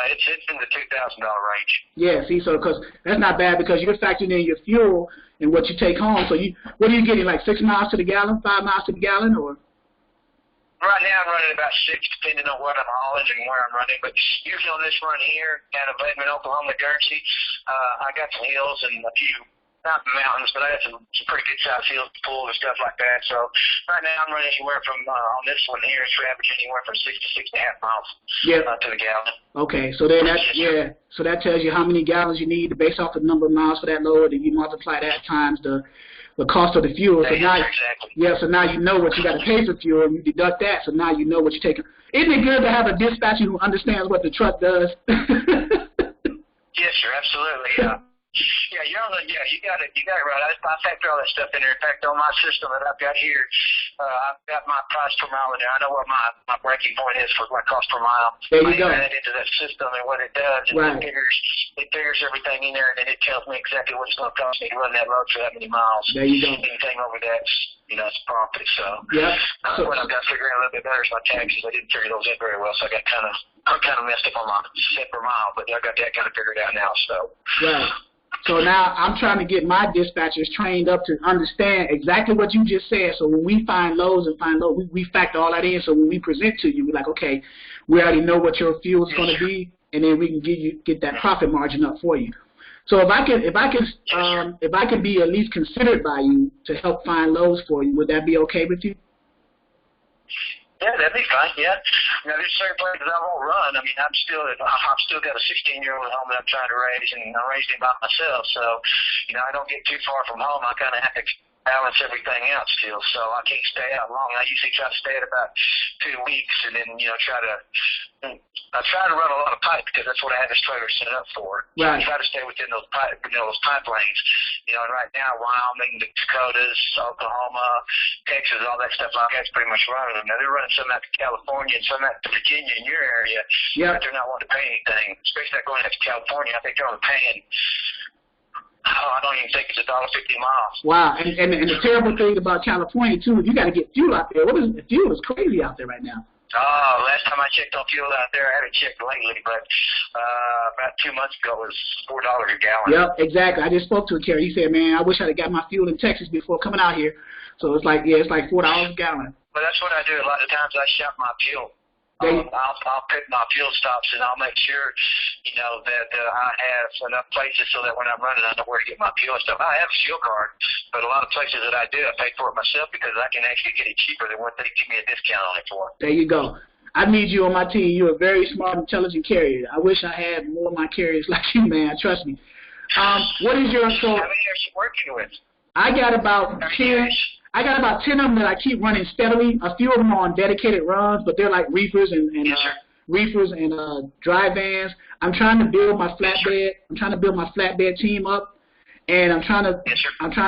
it's in the $2,000 range. Yeah, see, so because that's not bad because you're factoring in your fuel and what you take home. So what are you getting, like 6 miles to the gallon, 5 miles to the gallon, or? Right now I'm running about 6, depending on what I'm hauling and where I'm running. But usually on this run here, out of Edmond, Oklahoma, Guernsey, I got some hills and a few, not mountains, but I got some pretty good sized hills to pull and stuff like that. So right now I'm running anywhere from, on this one here, it's averaging anywhere from 6 to 6.5 miles to the gallon. Okay, so then so that tells you how many gallons you need based off the number of miles for that load, and you multiply that times the cost of the fuel. So now, so now you know what you got to pay for fuel, and you deduct that, so now you know what you're taking. Isn't it good to have a dispatcher who understands what the truck does? Yes, sir, absolutely, yeah. Yeah, you got it right. I factor all that stuff in there. In fact, on my system that I've got here, I've got my price per mile in there. I know what my breaking point is for my cost per mile. There you go. I add that into that system, and what it does is Right. it figures everything in there, and then it tells me exactly what it's going to cost me to run that road for that many miles. There you go. Anything over that's it's profit. So Yep. what I've got figuring a little bit better is my taxes. I didn't figure those in very well, so I'm kind of messed up on my cent per mile, but I got that kind of figured out now. So. Right. So now I'm trying to get my dispatchers trained up to understand exactly what you just said. So when we find lows, we factor all that in. So when we present to you, we're like, okay, we already know what your fuel is going to be, and then we can get that profit margin up for you. So if I can be at least considered by you to help find lows for you, would that be okay with you? Yeah, that'd be fine. Yeah, there's certain places I won't run. I mean, I've still got a 16-year-old at home that I'm trying to raise, and I'm raising him by myself. So, I don't get too far from home. I kind of have to balance everything out still. So I can't stay out long. I usually try to stay at about 2 weeks, and then I try to run a lot of pipe because that's what I have this trailer set up for. Right. I try to stay within those pipe lanes. And right now, Wyoming, the Dakotas, Oklahoma, Texas, all that stuff like that's pretty much running them. Now they're running some out to California and some out to Virginia in your area, but they're not wanting to pay anything. Especially going out to California, I think they're only paying. I don't even think it's $1.50 miles. Wow, and the terrible thing about California too, you got to get fuel out there. Fuel is crazy out there right now. Oh, last time I checked on fuel out there, I haven't checked lately, but about 2 months ago it was $4 a gallon. Yep, exactly. I just spoke to a carrier. He said, man, I wish I'd have got my fuel in Texas before coming out here. So it's like $4 a gallon. But that's what I do. A lot of times I shop my fuel. I'll pick my fuel stops, and I'll make sure, that I have enough places so that when I'm running, I know where to get my fuel and stuff. I have a fuel card, but a lot of places that I do, I pay for it myself because I can actually get it cheaper than what they give me a discount on it for. There you go. I need you on my team. You're a very smart, intelligent carrier. I wish I had more of my carriers like you, man. Trust me. What is your How many are you working with? I got about 10. I got about 10 of them that I keep running steadily. A few of them are on dedicated runs, but they're like reefers and dry vans. I'm trying to build my flatbed. I'm trying to build my flatbed team up, and I'm trying to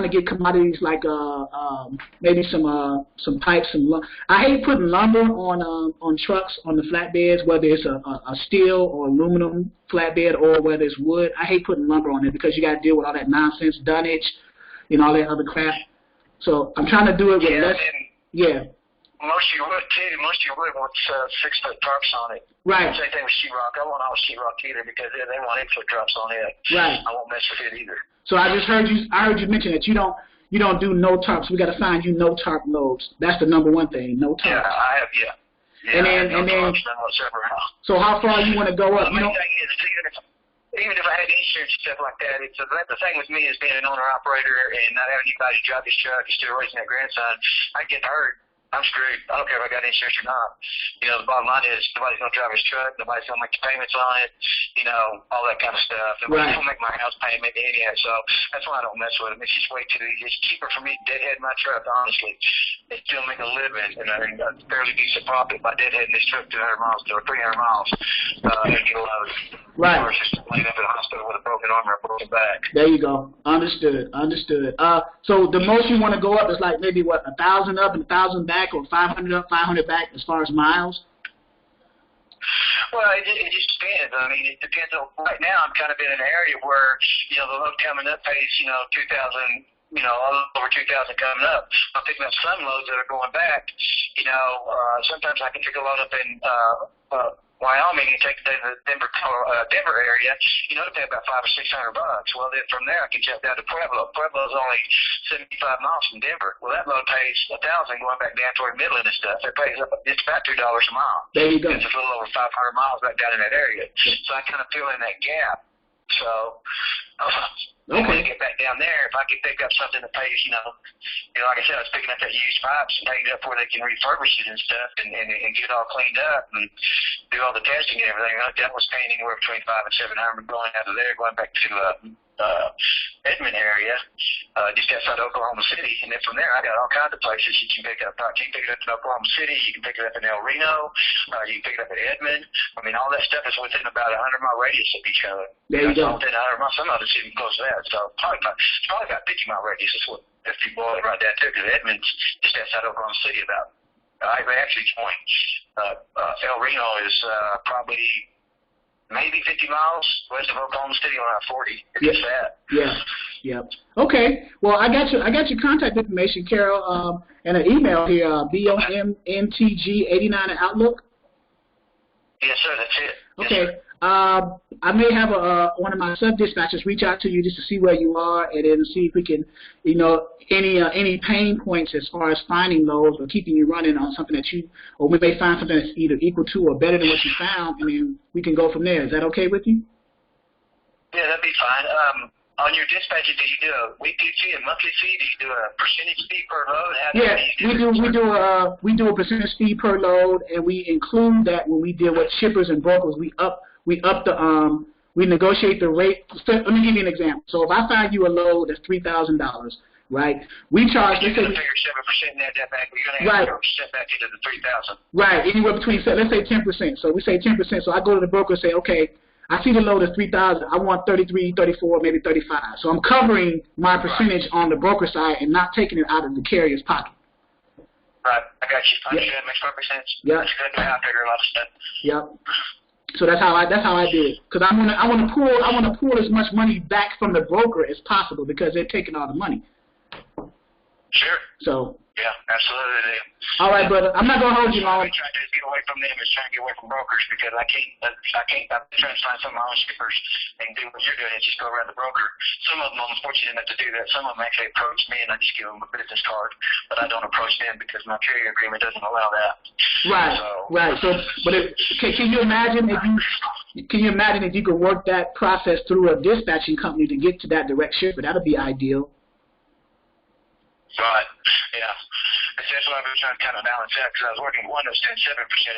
get commodities like maybe some pipes, I hate putting lumber on trucks on the flatbeds, whether it's a steel or aluminum flatbed or whether it's wood. I hate putting lumber on it because you got to deal with all that nonsense, dunnage, all that other crap. So I'm trying to do it with less. Yeah. Most of your wood too. Most of your wood wants 6-foot tarps on it. Right. Same thing with sheetrock. I won't always sheetrock either because they want 8-foot tarps on it. Right. I won't mess with it either. So I just heard you. I heard you mention that you don't do no tarps. We got to find you no tarp loads. That's the number one thing. No tarps. Yeah, I have. Yeah. And then. Tarps, none whatsoever. So how far you want to go up? The main thing is even if I had insurance and stuff like that, the thing with me is being an owner-operator and not having anybody drive this truck and still raising that grandson, I get hurt. I'm screwed. I don't care if I got insurance or not. The bottom line is nobody's going to drive his truck. Nobody's going to make the payments on it. All that kind of stuff. Nobody's going to make my house payment, any of that. So that's why I don't mess with them. It's just way too easy. It's cheaper for me to deadhead my truck, honestly, and still make a living and a fairly decent profit by deadheading this truck 200 miles or 300 miles and get a load. Right. Versus laying up in the hospital with a broken arm or a broken back. There you go. Understood. So the most you want to go up is like maybe 1,000 up and 1,000 back, or 500 up, 500 back, as far as miles. Well, it just depends. I mean, it depends. Right now, I'm kind of in an area where the load coming up pays 2,000. Over 2,000 coming up. I'm picking up some loads that are going back. Sometimes I can pick a load up in Wyoming and take it to the Denver area, to pay about $500 or $600. Well, then from there I can jump down to Pueblo. Pueblo's only 75 miles from Denver. Well, that load pays $1,000 going back down toward Midland and stuff. It pays it's about $2 a mile. There you go. It's a little over 500 miles back down in that area. So I kind of fill in that gap. So when I get back down there, if I can pick up something that pays, like I said, I was picking up that used pipes and paid up where they can refurbish it and stuff and get it all cleaned up and do all the testing and everything. That was paying anywhere between $500 and $700 going out of there, going back to Edmond area, just outside Oklahoma City. And then from there, I got all kinds of places you can pick up. You can pick it up in Oklahoma City. You can pick it up in El Reno. You can pick it up in Edmond. I mean, all that stuff is within about a 100-mile radius of each other. There you go. Within 100 miles. Some of it's it's even close to that. So probably about 50-mile radius is what, if you boil it right down to, because Edmonds just outside Oklahoma City about. I actually joined. El Reno is probably maybe 50 miles west of Oklahoma City on I-40. It's that. Yeah. Yeah. Okay. Well, I got your contact information, Carol, and an email here, BOMNTG89 at Outlook. Yes, sir. That's it. Okay. Yes, I may have one of my sub-dispatchers reach out to you just to see where you are and then see if we can, any pain points as far as finding those or keeping you running on something that or we may find something that's either equal to or better than what you found, and then we can go from there. Is that okay with you? Yeah, that'd be fine. On your dispatcher, do you do a weekly fee, a monthly fee? Do you do a percentage fee per load? We do a percentage fee per load, and we include that when we deal with shippers and brokers. We negotiate the rate. Let me give you an example. So if I find you a load that's $3,000, right? We charge. You're going to figure 7% net that back. You're going to have 7% back into the 3,000. Right, anywhere between, let's say 10%. So we say 10%. So I go to the broker and say, okay, I see the load is 3,000. I want 33, 34, maybe 35. So I'm covering my percentage on the broker side and not taking it out of the carrier's pocket. Right, I got you. I understand. Makes perfect sense. Yeah. That's good. I figure a lot of stuff. Yep. So that's how I do it. Because I want to pull as much money back from the broker as possible because they're taking all the money. Sure. So. Yeah, absolutely. All right, brother. I'm not gonna hold you long. What I'm trying to do is get away from them. Is trying to get away from brokers because I can't. I'm trying to find some of my own shippers and do what you're doing is just go around the broker. Some of them I'm fortunate enough to do that. Some of them actually approach me and I just give them a business card, but I don't approach them because my carrier agreement doesn't allow that. Right. So, but can you imagine if you could work that process through a dispatching company to get to that direct shipper? That'd be ideal. Right. Yeah. That's what I've been trying to kind of balance out because I was working one that was 7%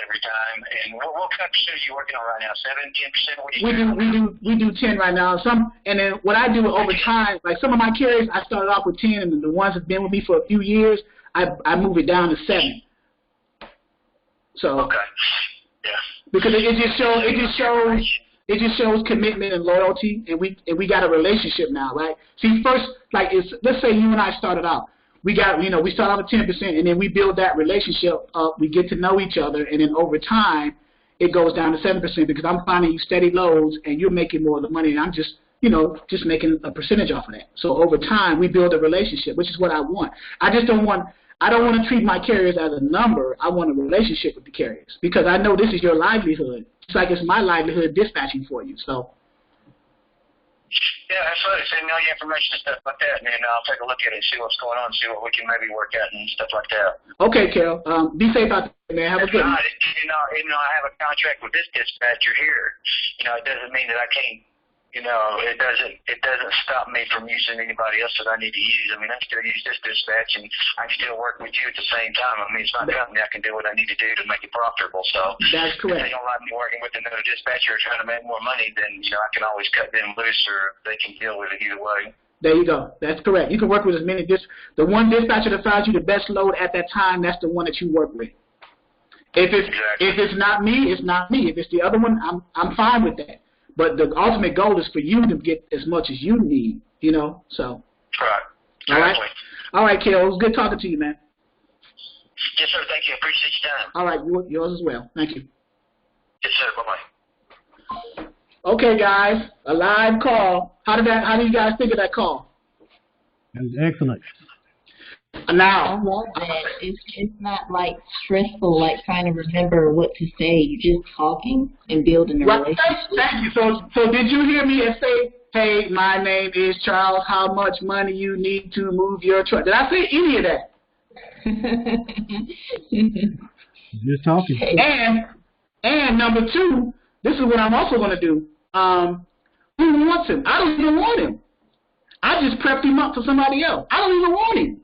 every time. And what kind of percentage are you working on right now? 7, 10%? What do you we do 10 right now. And then what I do over time, like some of my carriers, I started off with 10, and the ones that've been with me for a few years, I move it down to 7. So. Okay. Yeah. Because it just shows commitment and loyalty, and we got a relationship now, right? See, first, let's say you and I started out. We start off at 10%, and then we build that relationship up. We get to know each other, and then over time, it goes down to 7% because I'm finding you steady loads, and you're making more of the money, and I'm just making a percentage off of that. So over time, we build a relationship, which is what I want. I don't want to treat my carriers as a number. I want a relationship with the carriers because I know this is your livelihood. It's like it's my livelihood dispatching for you. So. Yeah, absolutely. Send me all your information and stuff like that, and then I'll take a look at it and see what's going on, see what we can maybe work out and stuff like that. Okay, Carol. Be safe out there, man. Have a good one. Even though I have a contract with this dispatcher here, it doesn't mean that I can't. It doesn't stop me from using anybody else that I need to use. I mean, I still use this dispatch, and I can still work with you at the same time. I mean, it's my company. I can do what I need to do to make it profitable. So that's correct. If they don't like me working with another dispatcher or trying to make more money, then, I can always cut them loose or they can deal with it either way. There you go. That's correct. You can work with as many. The one dispatcher that finds you the best load at that time, that's the one that you work with. If it's not me, it's not me. If it's the other one, I'm fine with that. But the ultimate goal is for you to get as much as you need, so. Right. All right, Kel. It was good talking to you, man. Yes, sir. Thank you. Appreciate your time. All right. Yours as well. Thank you. Yes, sir. Bye-bye. Okay, guys. A live call. How do you guys think of that call? That was excellent. Now, I love that. It's not like stressful, like trying to remember what to say. You're just talking and building a relationship. Thank you. So did you hear me say, hey, my name is Charles, how much money you need to move your truck? Did I say any of that? Just talking. And number 2, this is what I'm also going to do. Who wants him? I don't even want him. I just prepped him up for somebody else. I don't even want him.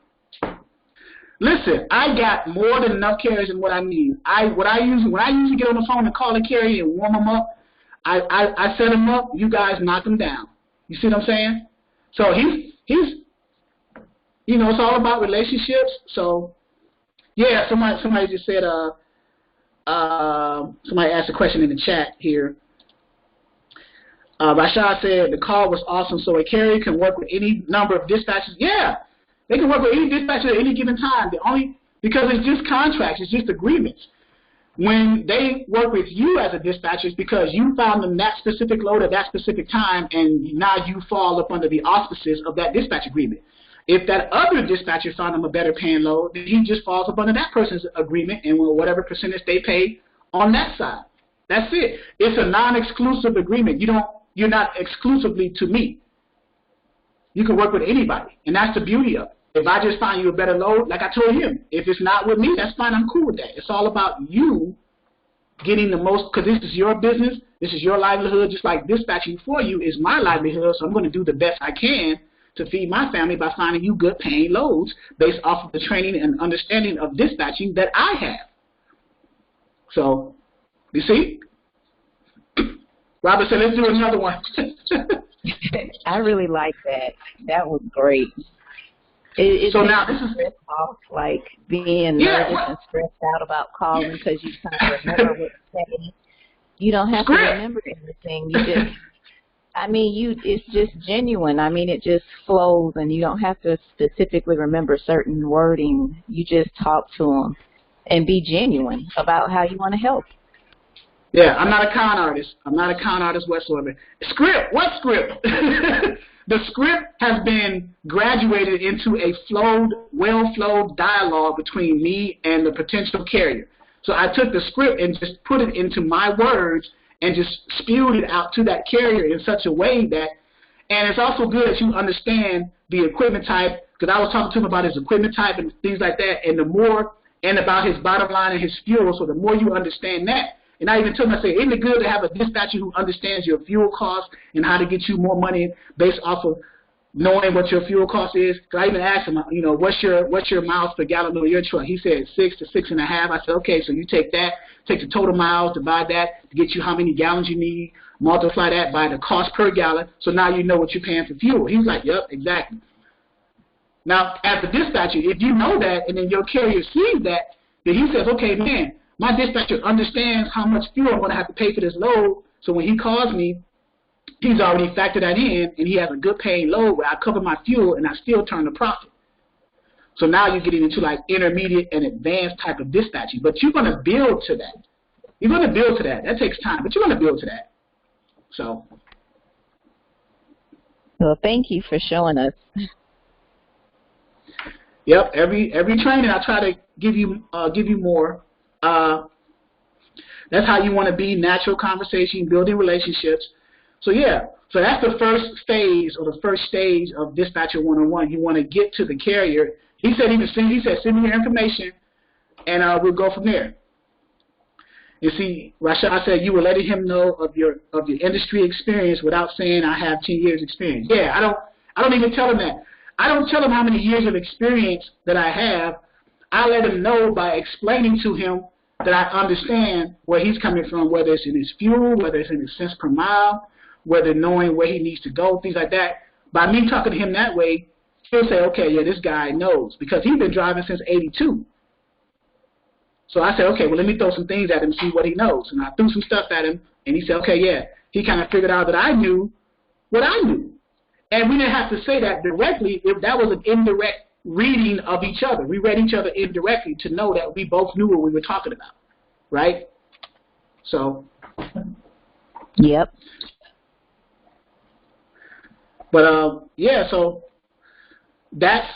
Listen, I got more than enough carriers than what I need. When I usually get on the phone and call a carrier and warm them up, I set them up. You guys knock them down. You see what I'm saying? So he's it's all about relationships. So yeah, somebody just said somebody asked a question in the chat here. Rashad said the call was awesome, so a carrier can work with any number of dispatchers. Yeah, they can work with any dispatcher at any given time. Because it's just contracts, it's just agreements. When they work with you as a dispatcher, it's because you found them that specific load at that specific time, and now you fall up under the auspices of that dispatch agreement. If that other dispatcher found them a better paying load, then he just falls up under that person's agreement and whatever percentage they pay on that side. That's it. It's a non-exclusive agreement. You're not exclusively to me. You can work with anybody, and that's the beauty of it. If I just find you a better load, like I told him, if it's not with me, that's fine. I'm cool with that. It's all about you getting the most, because this is your business. This is your livelihood. Just like dispatching for you is my livelihood, so I'm going to do the best I can to feed my family by finding you good paying loads based off of the training and understanding of dispatching that I have. So, you see? Robert said, let's do another one. I really like that. That was great. It so makes now you this is stress off, like being nervous and stressed out about calling because you kind of remember what to say. You don't have to remember everything. You just, I mean, it's just genuine. I mean, it just flows, and you don't have to specifically remember certain wording. You just talk to them and be genuine about how you want to help. Yeah, I'm not a con artist. I'm not a con artist whatsoever. Script, what script? The script has been graduated into a well-flowed dialogue between me and the potential carrier. So I took the script and just put it into my words and just spewed it out to that carrier in such a way that, and it's also good that you understand the equipment type, because I was talking to him about his equipment type and things like that, and the more, and about his bottom line and his fuel, so the more you understand that. And I even told him, I said, isn't it good to have a dispatcher who understands your fuel costs and how to get you more money based off of knowing what your fuel cost is? Because I even asked him, you know, what's your miles per gallon on your truck? He said 6 to 6.5. I said, okay, so you take that, take the total miles, divide that to get you how many gallons you need, multiply that by the cost per gallon, so now you know what you're paying for fuel. He was like, yep, exactly. Now, as a dispatcher, if you know that and then your carrier sees that, then he says, okay, man, my dispatcher understands how much fuel I'm going to have to pay for this load, so when he calls me, he's already factored that in, and he has a good paying load where I cover my fuel and I still turn a profit. So now you're getting into like intermediate and advanced type of dispatching, but you're going to build to that. You're going to build to that. That takes time, but you're going to build to that. So. Well, thank you for showing us. Yep. Every training I try to give you more. That's how you want to be, natural conversation, building relationships. So yeah, so that's the first phase or the first stage of Dispatcher 101. You want to get to the carrier. He said send me your information, and we'll go from there. You see, Rashad said you were letting him know of your industry experience without saying I have 10 years experience. Yeah, I don't even tell him that. I don't tell him how many years of experience that I have. I let him know by explaining to him that I understand where he's coming from, whether it's in his fuel, whether it's in his cents per mile, whether knowing where he needs to go, things like that. By me talking to him that way, he'll say, okay, yeah, this guy knows, because he's been driving since '82. So I said, okay, well, let me throw some things at him and see what he knows. And I threw some stuff at him, and he said, okay, yeah. He kind of figured out that I knew what I knew. And we didn't have to say that directly if that was an indirect reading of each other. We read each other indirectly to know that we both knew what we were talking about, right? So. Yep. But, yeah, so that's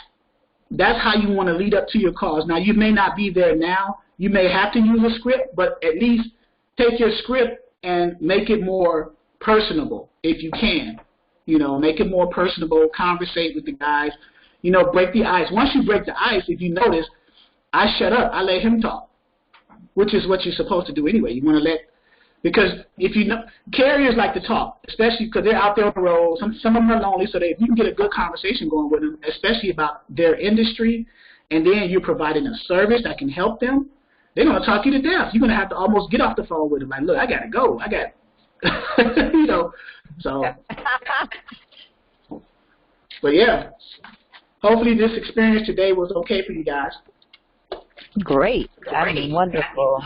how you want to lead up to your calls. Now, you may not be there now. You may have to use a script, but at least take your script and make it more personable if you can. You know, make it more personable, conversate with the guys. You know, break the ice. Once you break the ice, if you notice, I shut up. I let him talk, which is what you're supposed to do anyway. You want to let, because if you know, carriers like to talk, especially because they're out there on the road. Some of them are lonely, so if you can get a good conversation going with them, especially about their industry, and then you're providing a service that can help them, they're going to talk you to death. You're going to have to almost get off the phone with them. Like, look, I got to go. I got, you know, so. But yeah, hopefully this experience today was okay for you guys. Great. I mean, wonderful.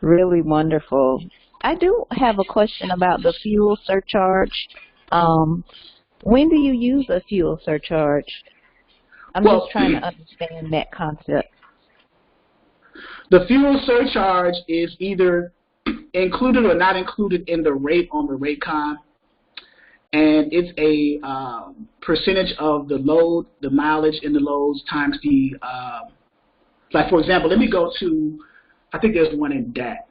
Really wonderful. I do have a question about the fuel surcharge. When do you use a fuel surcharge? I'm just trying to understand that concept. The fuel surcharge is either included or not included in the rate on the rate con, and it's a percentage of the load, the mileage in the loads times the, like for example, let me go to, I think there's one in DAT.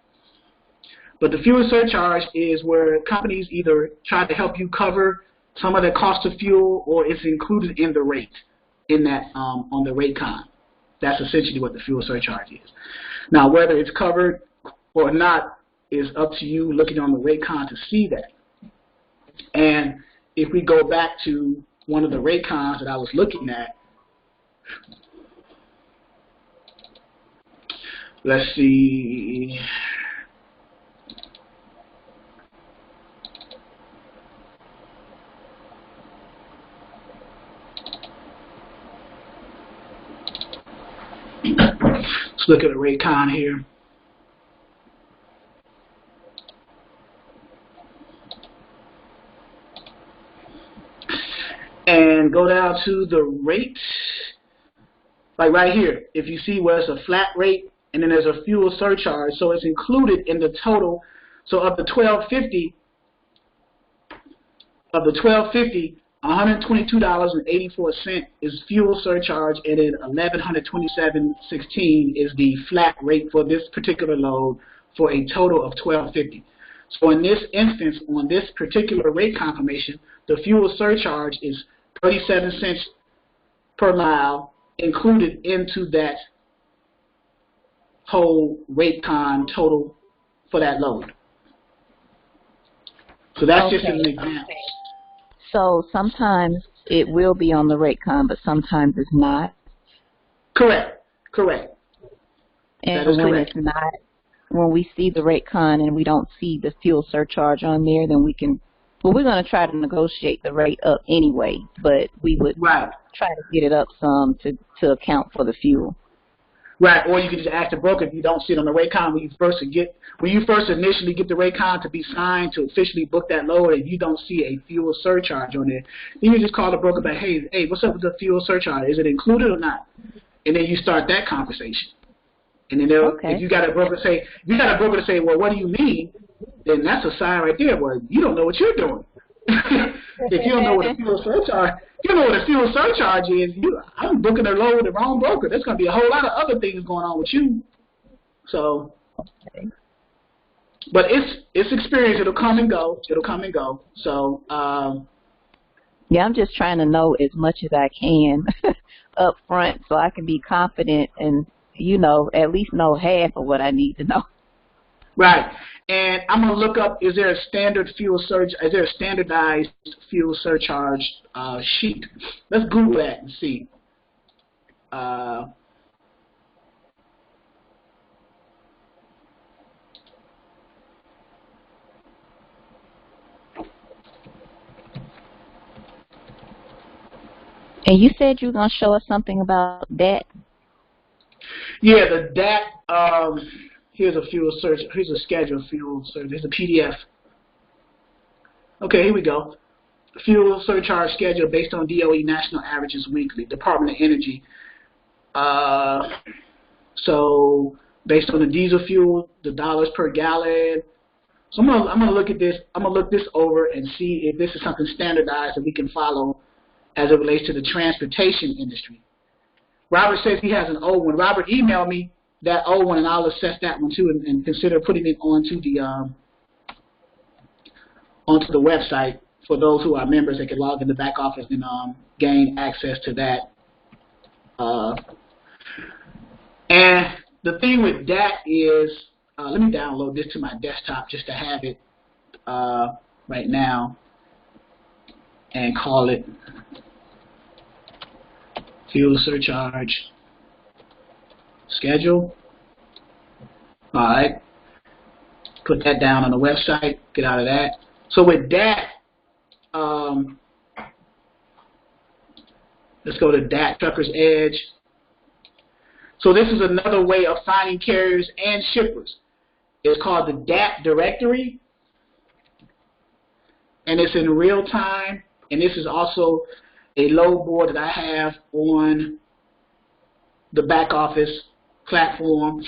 But the fuel surcharge is where companies either try to help you cover some of the cost of fuel, or it's included in the rate, in that on the rate con. That's essentially what the fuel surcharge is. Now, whether it's covered or not is up to you looking on the rate con to see that. And if we go back to one of the rate cons that I was looking at, let's see. Let's look at the rate con here. And go down to the rate, like right here. If you see where it's a flat rate and then there's a fuel surcharge, so it's included in the total. So of the $12.50, $122.84 is fuel surcharge, and then $1,127.16 is the flat rate for this particular load, for a total of $12.50. So in this instance, on this particular rate confirmation, the fuel surcharge is 37 cents per mile included into that whole rate con total for that load. So that's just an example. So sometimes it will be on the rate con, but sometimes it's not? Correct. Correct. And that is when correct. It's not, when we see the rate con and we don't see the fuel surcharge on there, then we can, well, we're going to try to negotiate the rate up anyway, but we would Right. try to get it up some to account for the fuel. Right, or you can just ask the broker if you don't see it on the rate con when you first initially get the rate con to be signed to officially book that load, and you don't see a fuel surcharge on there. Then you just call the broker back, hey, what's up with the fuel surcharge? Is it included or not? And then you start that conversation. And then if you got a broker to say, well, what do you mean? Then that's a sign right there. Well, you don't know what you're doing. If you don't know what a fuel surcharge, is, I'm booking a load with the wrong broker. There's going to be a whole lot of other things going on with you. So, but it's experience. It'll come and go. So, yeah, I'm just trying to know as much as I can up front so I can be confident and, at least know half of what I need to know. Right. And I'm going to look up, is there a standardized fuel surcharge sheet? Let's Google that and see. And you said you were going to show us something about that? Yeah, the DAT, here's a schedule of fuel surcharge. Here's a PDF. Okay, here we go. Fuel surcharge schedule based on DOE national averages weekly, Department of Energy. So based on the diesel fuel, the dollars per gallon. So I'm gonna look at this. I'm gonna look this over and see if this is something standardized that we can follow as it relates to the transportation industry. Robert says he has an old one. Robert, email me that old one, and I'll assess that one too, and consider putting it onto the website for those who are members. They can log in the back office and gain access to that. And the thing with that is, let me download this to my desktop just to have it right now, and call it fuel surcharge schedule. All right, put that down on the website, get out of that. So with that, let's go to DAT, Trucker's Edge. So this is another way of finding carriers and shippers. It's called the DAT directory, and it's in real time. And this is also a load board that I have on the back office platform.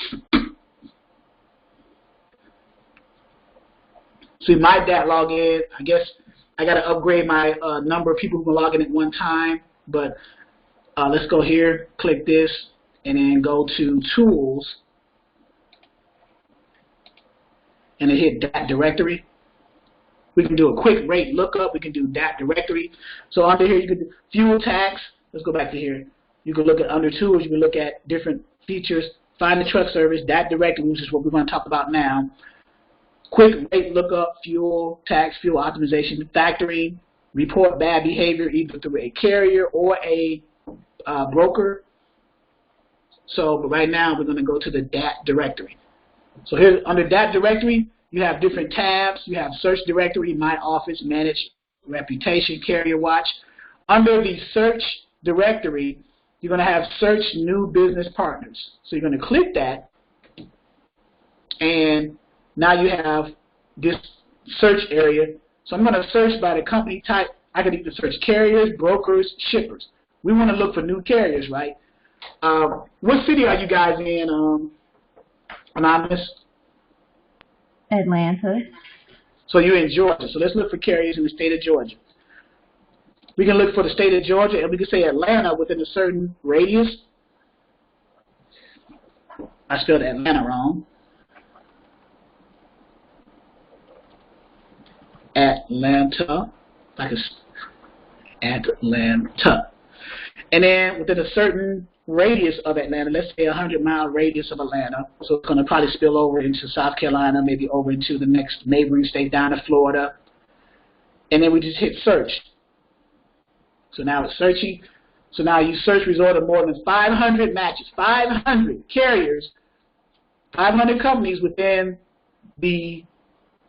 See my DAT login. I guess I got to upgrade my number of people who can log in at one time. But let's go here, click this, and then go to Tools, and then hit DAT directory. We can do a quick rate lookup. We can do DAT directory. So under here, you can do fuel tax. Let's go back to here. You can look at under Tools. You can look at different features. Find the truck service, DAT directory, which is what we're going to talk about now. Quick rate lookup, fuel tax, fuel optimization, factoring, report bad behavior either through a carrier or a broker. So, but right now we're going to go to the DAT directory. So here under DAT directory, you have different tabs. You have search directory, my office, manage, reputation, carrier watch. Under the search directory, you're going to have search new business partners. So you're going to click that, and now you have this search area. So I'm going to search by the company type. I can either search carriers, brokers, shippers. We want to look for new carriers, right? What city are you guys in, Anonymous? Atlanta. So you're in Georgia. So let's look for carriers in the state of Georgia. We can look for the state of Georgia, and we can say Atlanta within a certain radius. I spelled Atlanta wrong. Atlanta. Atlanta. And then within a certain radius of Atlanta, let's say a 100-mile radius of Atlanta, so it's going to probably spill over into South Carolina, maybe over into the next neighboring state down to Florida. And then we just hit search. So now it's searching. So now you search result of more than 500 matches, 500 carriers, 500 companies within the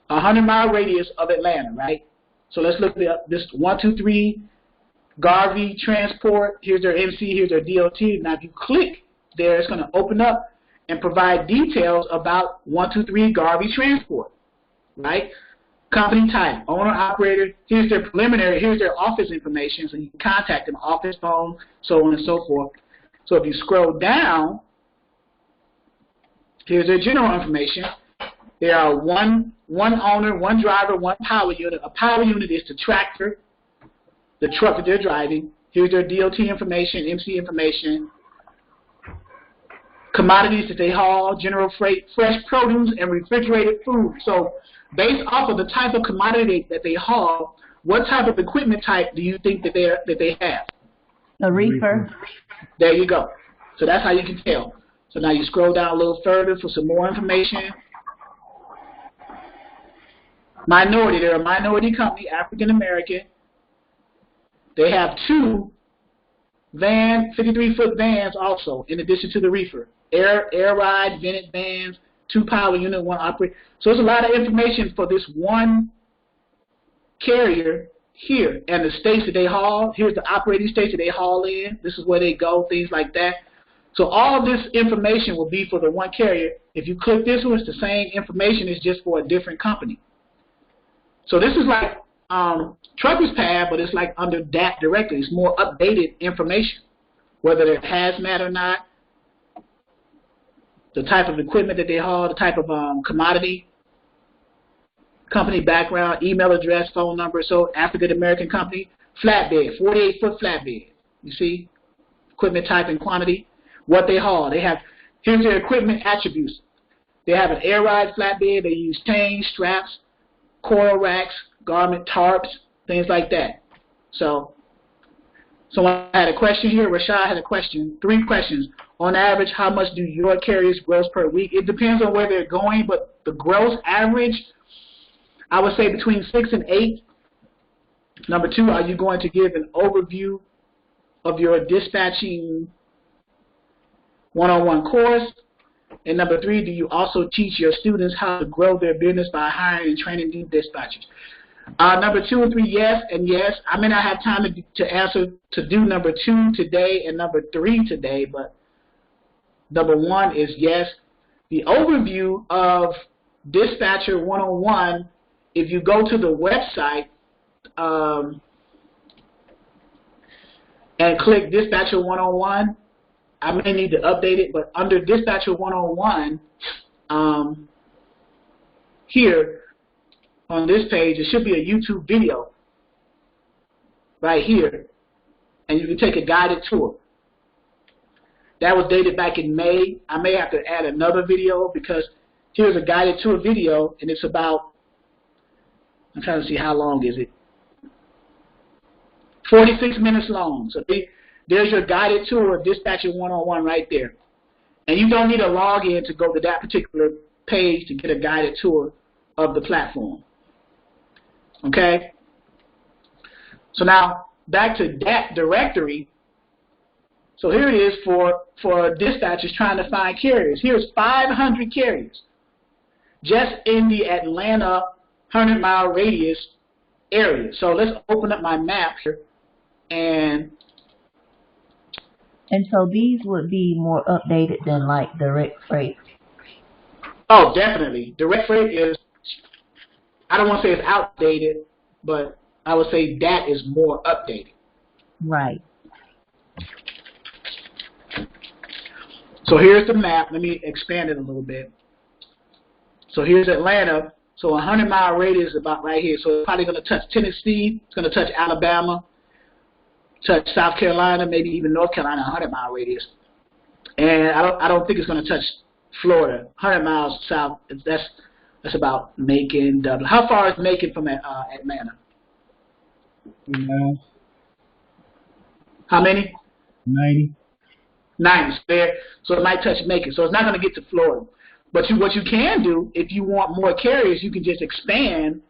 100-mile radius of Atlanta, right? So let's look at this 123 Garvey Transport. Here's their MC, here's their DOT. Now if you click there, it's going to open up and provide details about 123 Garvey Transport, right? Company type, owner, operator, here's their preliminary, here's their office information, so you can contact them, office phone, so on and so forth. So if you scroll down, here's their general information. There are one owner, one driver, one power unit. A power unit is the tractor, the truck that they're driving. Here's their DOT information, MC information, commodities that they haul, general freight, fresh produce, and refrigerated food. So based off of the type of commodity that they haul, what type of equipment type do you think that they have? A reefer. There you go. So that's how you can tell. So now you scroll down a little further for some more information. Minority, they're a minority company, African American. They have two 53-foot vans also, in addition to the reefer. Air ride, vented vans, 2 power unit, 1 operator. So there's a lot of information for this one carrier here. And the states that they haul, here's the operating states that they haul in. This is where they go, things like that. So all of this information will be for the one carrier. If you click this one, it's the same information, it's just for a different company. So this is like Trucker's Pad, but it's like under DAT directly. It's more updated information, whether they're hazmat or not, the type of equipment that they haul, the type of commodity, company background, email address, phone number. So African American company, flatbed, 48-foot flatbed. You see, equipment type and quantity, what they haul. They have, here's their equipment attributes. They have an air ride flatbed. They use chains, straps, coil racks, garment tarps, things like that. So someone had a question here. Rashad had a question. 3 questions. On average, how much do your carriers gross per week? It depends on where they're going, but the gross average, I would say between 6 and 8. Number 2, are you going to give an overview of your dispatching one-on-one course? And number 3, do you also teach your students how to grow their business by hiring and training new dispatchers? Number 2 and 3, yes and yes. I may not have time to answer to do number 2 today and number 3 today, but number 1 is yes. The overview of Dispatcher 101, if you go to the website and click Dispatcher 101, I may need to update it, but under Dispatcher 101, here on this page, it should be a YouTube video right here, and you can take a guided tour. That was dated back in May. I may have to add another video because here's a guided tour video, and it's about, I'm trying to see how long is it. 46 minutes long. So there's your guided tour of Dispatcher 101 right there. And you don't need a login to go to that particular page to get a guided tour of the platform. Okay? So now, back to DAT directory. So here it is for dispatchers trying to find carriers. Here's 500 carriers just in the Atlanta 100-mile radius area. So let's open up my map here. And so these would be more updated than like direct freight. Oh, definitely. Direct freight is, I don't want to say it's outdated, but I would say that is more updated. Right. So here's the map. Let me expand it a little bit. So here's Atlanta. So a 100-mile radius is about right here. So it's probably going to touch Tennessee. It's going to touch Alabama, touch South Carolina, maybe even North Carolina, 100-mile radius. And I don't think it's going to touch Florida. 100 miles south. That's about Macon, Dublin. How far is Macon from Atlanta? How many? 90. 90 there. So it might touch Macon. So it's not going to get to Florida. But what you can do, if you want more carriers, you can just expand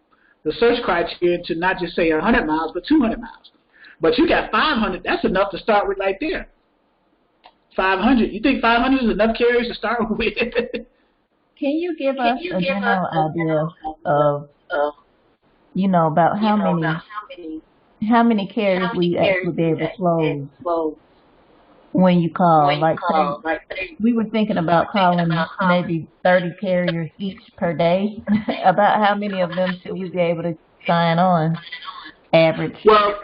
the search criteria to not just say 100 miles, but 200 miles. But you got 500. That's enough to start with right there. 500. You think 500 is enough carriers to start with? Can you give us a general idea of about how many carriers will you actually be able to close when you call? Say, we were thinking about calling maybe 30 carriers each per day. About how many of them should we be able to sign on? Average. Well,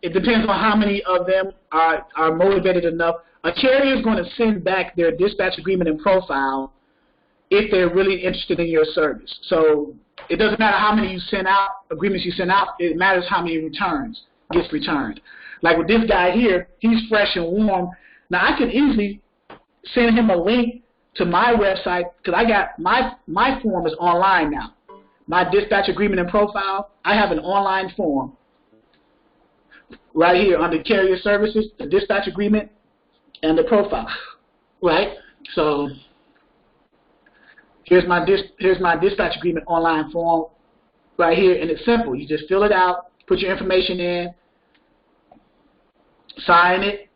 it depends on how many of them are motivated enough. A carrier is going to send back their dispatch agreement and profile if they're really interested in your service. So it doesn't matter how many you send out, agreements you send out, it matters how many gets returned. Like with this guy here, he's fresh and warm. Now I could easily send him a link to my website because I got my form is online now. My dispatch agreement and profile, I have an online form right here under carrier services, the dispatch agreement and the profile, right? So here's my dispatch agreement online form right here, and it's simple. You just fill it out, put your information in, sign it,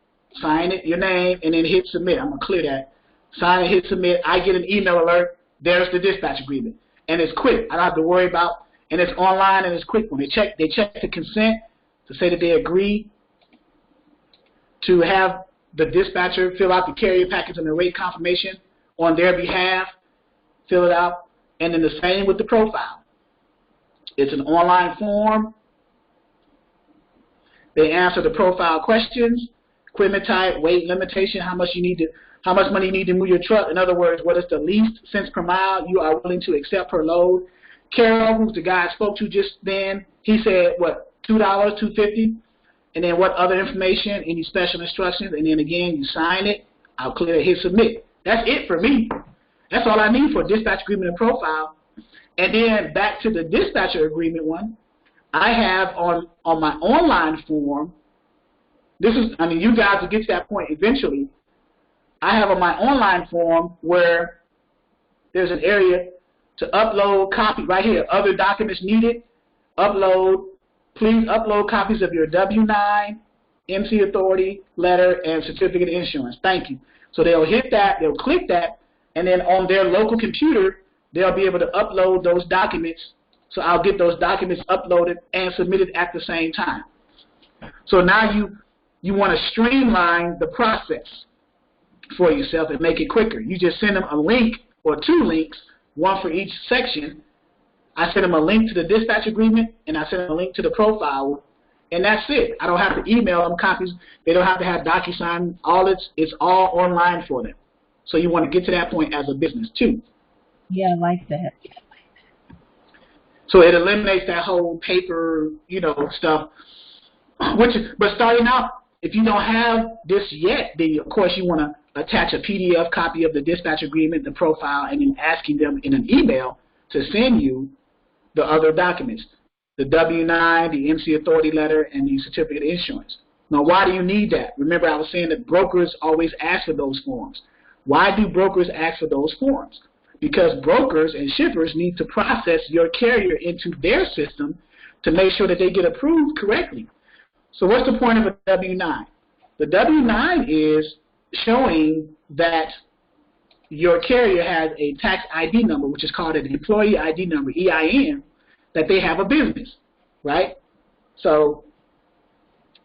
your name, and then hit submit. I'm gonna clear that. Sign it, hit submit. I get an email alert. There's the dispatch agreement, and it's quick. I don't have to worry about, and it's online and it's quick. When they check the consent to say that they agree to have the dispatcher fill out the carrier package and the rate confirmation on their behalf. Fill it out, and then the same with the profile. It's an online form. They answer the profile questions, equipment type, weight limitation, how much money you need to move your truck. In other words, what is the least cents per mile you are willing to accept per load. Carol, who's the guy I spoke to just then, he said, what, $2, $2.50? And then what other information, any special instructions, and then again, you sign it, I'll clear it, hit submit. That's it for me. That's all I need for dispatch agreement and profile. And then back to the dispatcher agreement one, I have on my online form, you guys will get to that point eventually. I have on my online form where there's an area to upload copy right here, other documents needed, please upload copies of your W-9, MC authority, letter, and certificate of insurance. Thank you. So they'll hit that, they'll click that, and then on their local computer, they'll be able to upload those documents. So I'll get those documents uploaded and submitted at the same time. So now you want to streamline the process for yourself and make it quicker. You just send them a link or 2 links, one for each section. I send them a link to the dispatch agreement, and I send them a link to the profile, and that's it. I don't have to email them copies. They don't have to have DocuSign. It's all online for them. So you want to get to that point as a business too. Yeah, I like that. So it eliminates that whole paper, stuff. But starting out, if you don't have this yet, then of course you want to attach a PDF copy of the dispatch agreement, the profile, and then asking them in an email to send you the other documents, the W-9, the MC authority letter, and the certificate of insurance. Now, why do you need that? Remember, I was saying that brokers always ask for those forms. Why do brokers ask for those forms? Because brokers and shippers need to process your carrier into their system to make sure that they get approved correctly. So what's the point of a W-9? The W-9 is showing that your carrier has a tax ID number, which is called an employee ID number, EIN, that they have a business, right? So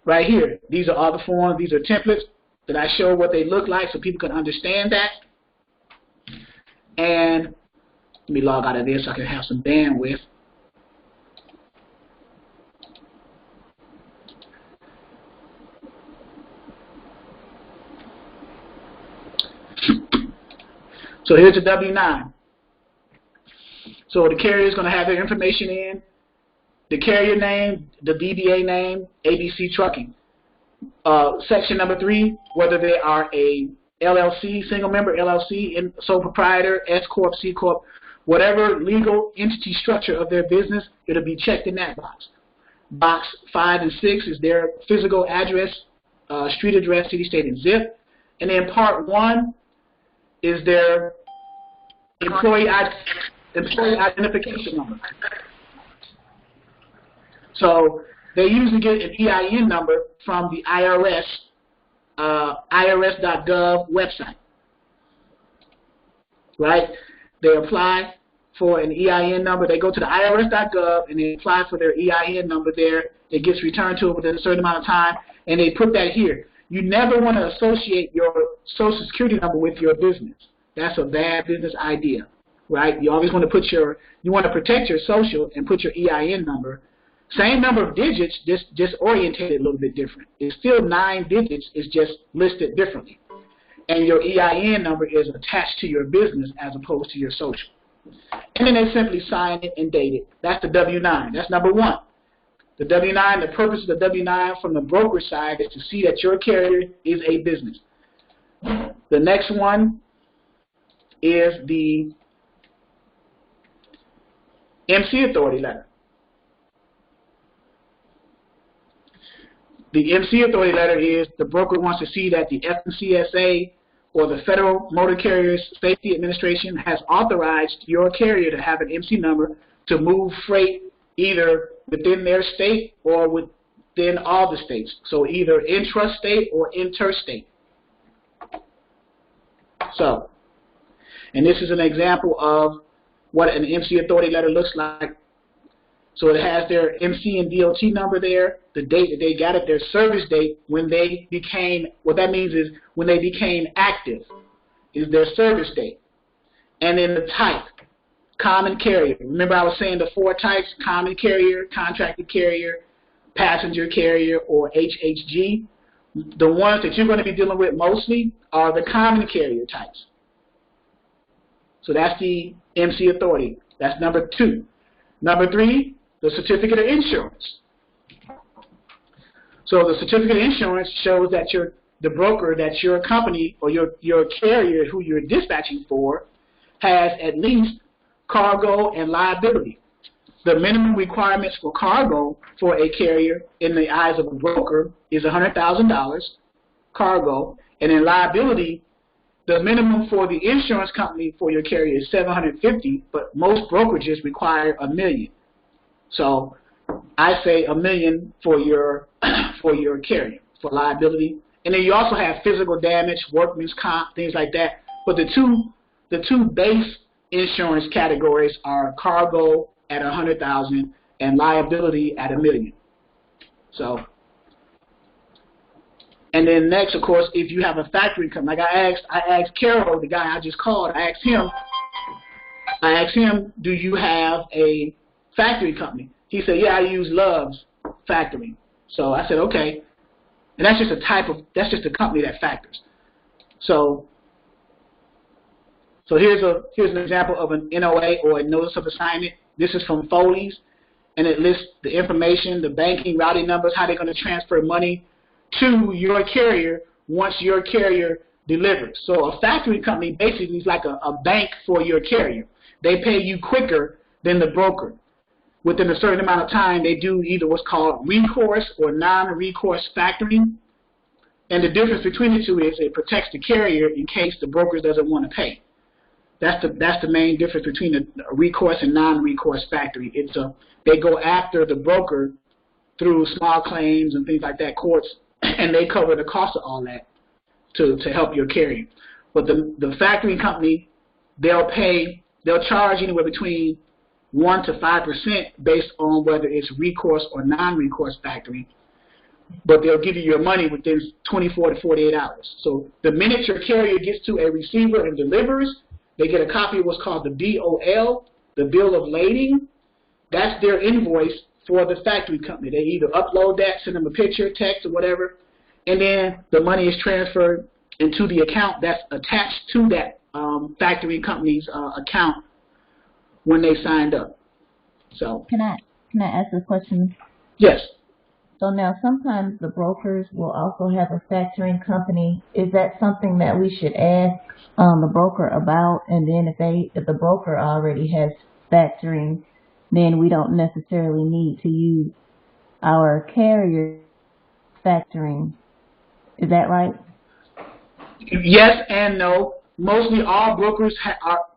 right here, these are all the forms. These are templates that I show what they look like so people can understand that. And let me log out of this so I can have some bandwidth. So here's the W-9. So the carrier is going to have their information in, the carrier name, the DBA name, ABC Trucking. Section number 3, whether they are a LLC, single member LLC, sole proprietor, S Corp, C Corp, whatever legal entity structure of their business, it'll be checked in that box. Box 5 and 6 is their physical address, street address, city, state, and zip. And then part 1 is their employee identification number. So they usually get an EIN number from the IRS, irs.gov website, right? They apply for an EIN number. They go to the irs.gov and they apply for their EIN number there. It gets returned to them within a certain amount of time, and they put that here. You never want to associate your Social Security number with your business. That's a bad business idea, right? You always want to you want to protect your social and put your EIN number. Same number of digits, just orientated a little bit different. It's still 9 digits, it's just listed differently. And your EIN number is attached to your business as opposed to your social. And then they simply sign it and date it. That's the W-9. That's number 1. The W-9, the purpose of the W-9 from the broker side is to see that your carrier is a business. The next one is the MC authority letter. The MC authority letter is the broker wants to see that the FMCSA or the Federal Motor Carriers Safety Administration has authorized your carrier to have an MC number to move freight either within their state or within all the states. So either intrastate or interstate. So, and this is an example of what an MC authority letter looks like. So it has their MC and DOT number there, the date that they got it, their service date, when they became, what that means is when they became active is their service date. And then the type, common carrier. Remember I was saying the 4 types, common carrier, contracted carrier, passenger carrier, or HHG. The ones that you're going to be dealing with mostly are the common carrier types. So that's the MC authority. That's number 2. Number 3, the certificate of insurance. So the certificate of insurance shows that the broker, that your company or your carrier who you're dispatching for has at least cargo and liability. The minimum requirements for cargo for a carrier in the eyes of a broker is $100,000 cargo, and in liability, the minimum for the insurance company for your carrier is $750,000, but most brokerages require $1 million. So I say $1 million for your carrier for liability, and then you also have physical damage, workman's comp, things like that. But the two base insurance categories are cargo at $100,000 and liability at $1 million. So, and then next, of course, if you have a factory company, like I asked Carol, the guy I just called, I asked him I asked him, do you have a factory company? He said, yeah, I use Love's Factoring. So I said, okay. And that's just a company that factors. So here's an example of an NOA, or a notice of assignment. This is from Foley's, and it lists the information, the banking, routing numbers, how they're going to transfer money to your carrier once your carrier delivers. So a factory company basically is like a bank for your carrier. They pay you quicker than the broker. Within a certain amount of time, they do either what's called recourse or non-recourse factoring. And the difference between the two is it protects the carrier in case the broker doesn't want to pay. That's the main difference between a recourse and non-recourse factoring. They go after the broker through small claims and things like that, courts, and they cover the cost of all that to help your carrier. But the factoring company, they'll charge anywhere between 1 to 5% based on whether it's recourse or non-recourse factoring. But they'll give you your money within 24 to 48 hours. So the minute your carrier gets to a receiver and delivers, they get a copy of what's called the BOL, the bill of lading. That's their invoice for the factory company. They either upload that, send them a picture, text, or whatever, and then the money is transferred into the account that's attached to that factory company's account when they signed up. So Can I ask a question? yes. So now sometimes the brokers will also have a factoring company. Is that something that we should ask the broker about? And then if the broker already has factoring, then we don't necessarily need to use our carrier factoring. Is that right? Yes and no. Mostly all brokers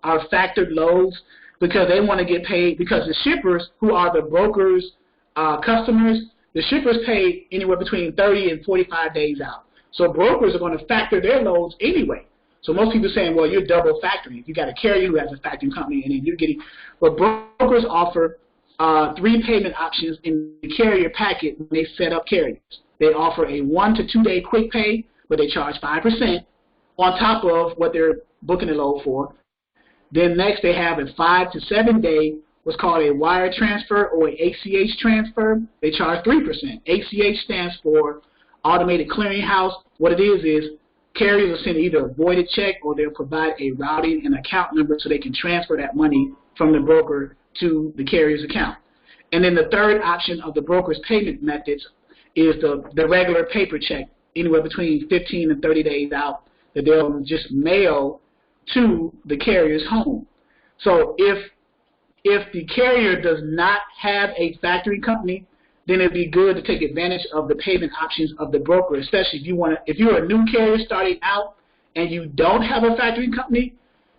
are factored loads because they want to get paid, because the shippers, who are the brokers' customers, the shippers pay anywhere between 30 and 45 days out. So brokers are going to factor their loads anyway. So most people are saying, well, you're double factoring. You got a carrier who has a factoring company, and then you're getting. But brokers offer 3 payment options in the carrier packet when they set up carriers. They offer a 1 to 2 day quick pay, but they charge 5% on top of what they're booking the load for. Then next they have a 5 to 7 day what's called a wire transfer or an ACH transfer. They charge 3%. ACH stands for Automated Clearinghouse. What it is carriers will send either a voided check or they'll provide a routing and account number so they can transfer that money from the broker to the carrier's account. And then the third option of the broker's payment methods is the regular paper check, anywhere between 15 and 30 days out, that they'll just mail to the carrier's home. So if the carrier does not have a factoring company, then it'd be good to take advantage of the payment options of the broker, especially if you're a new carrier starting out and you don't have a factoring company,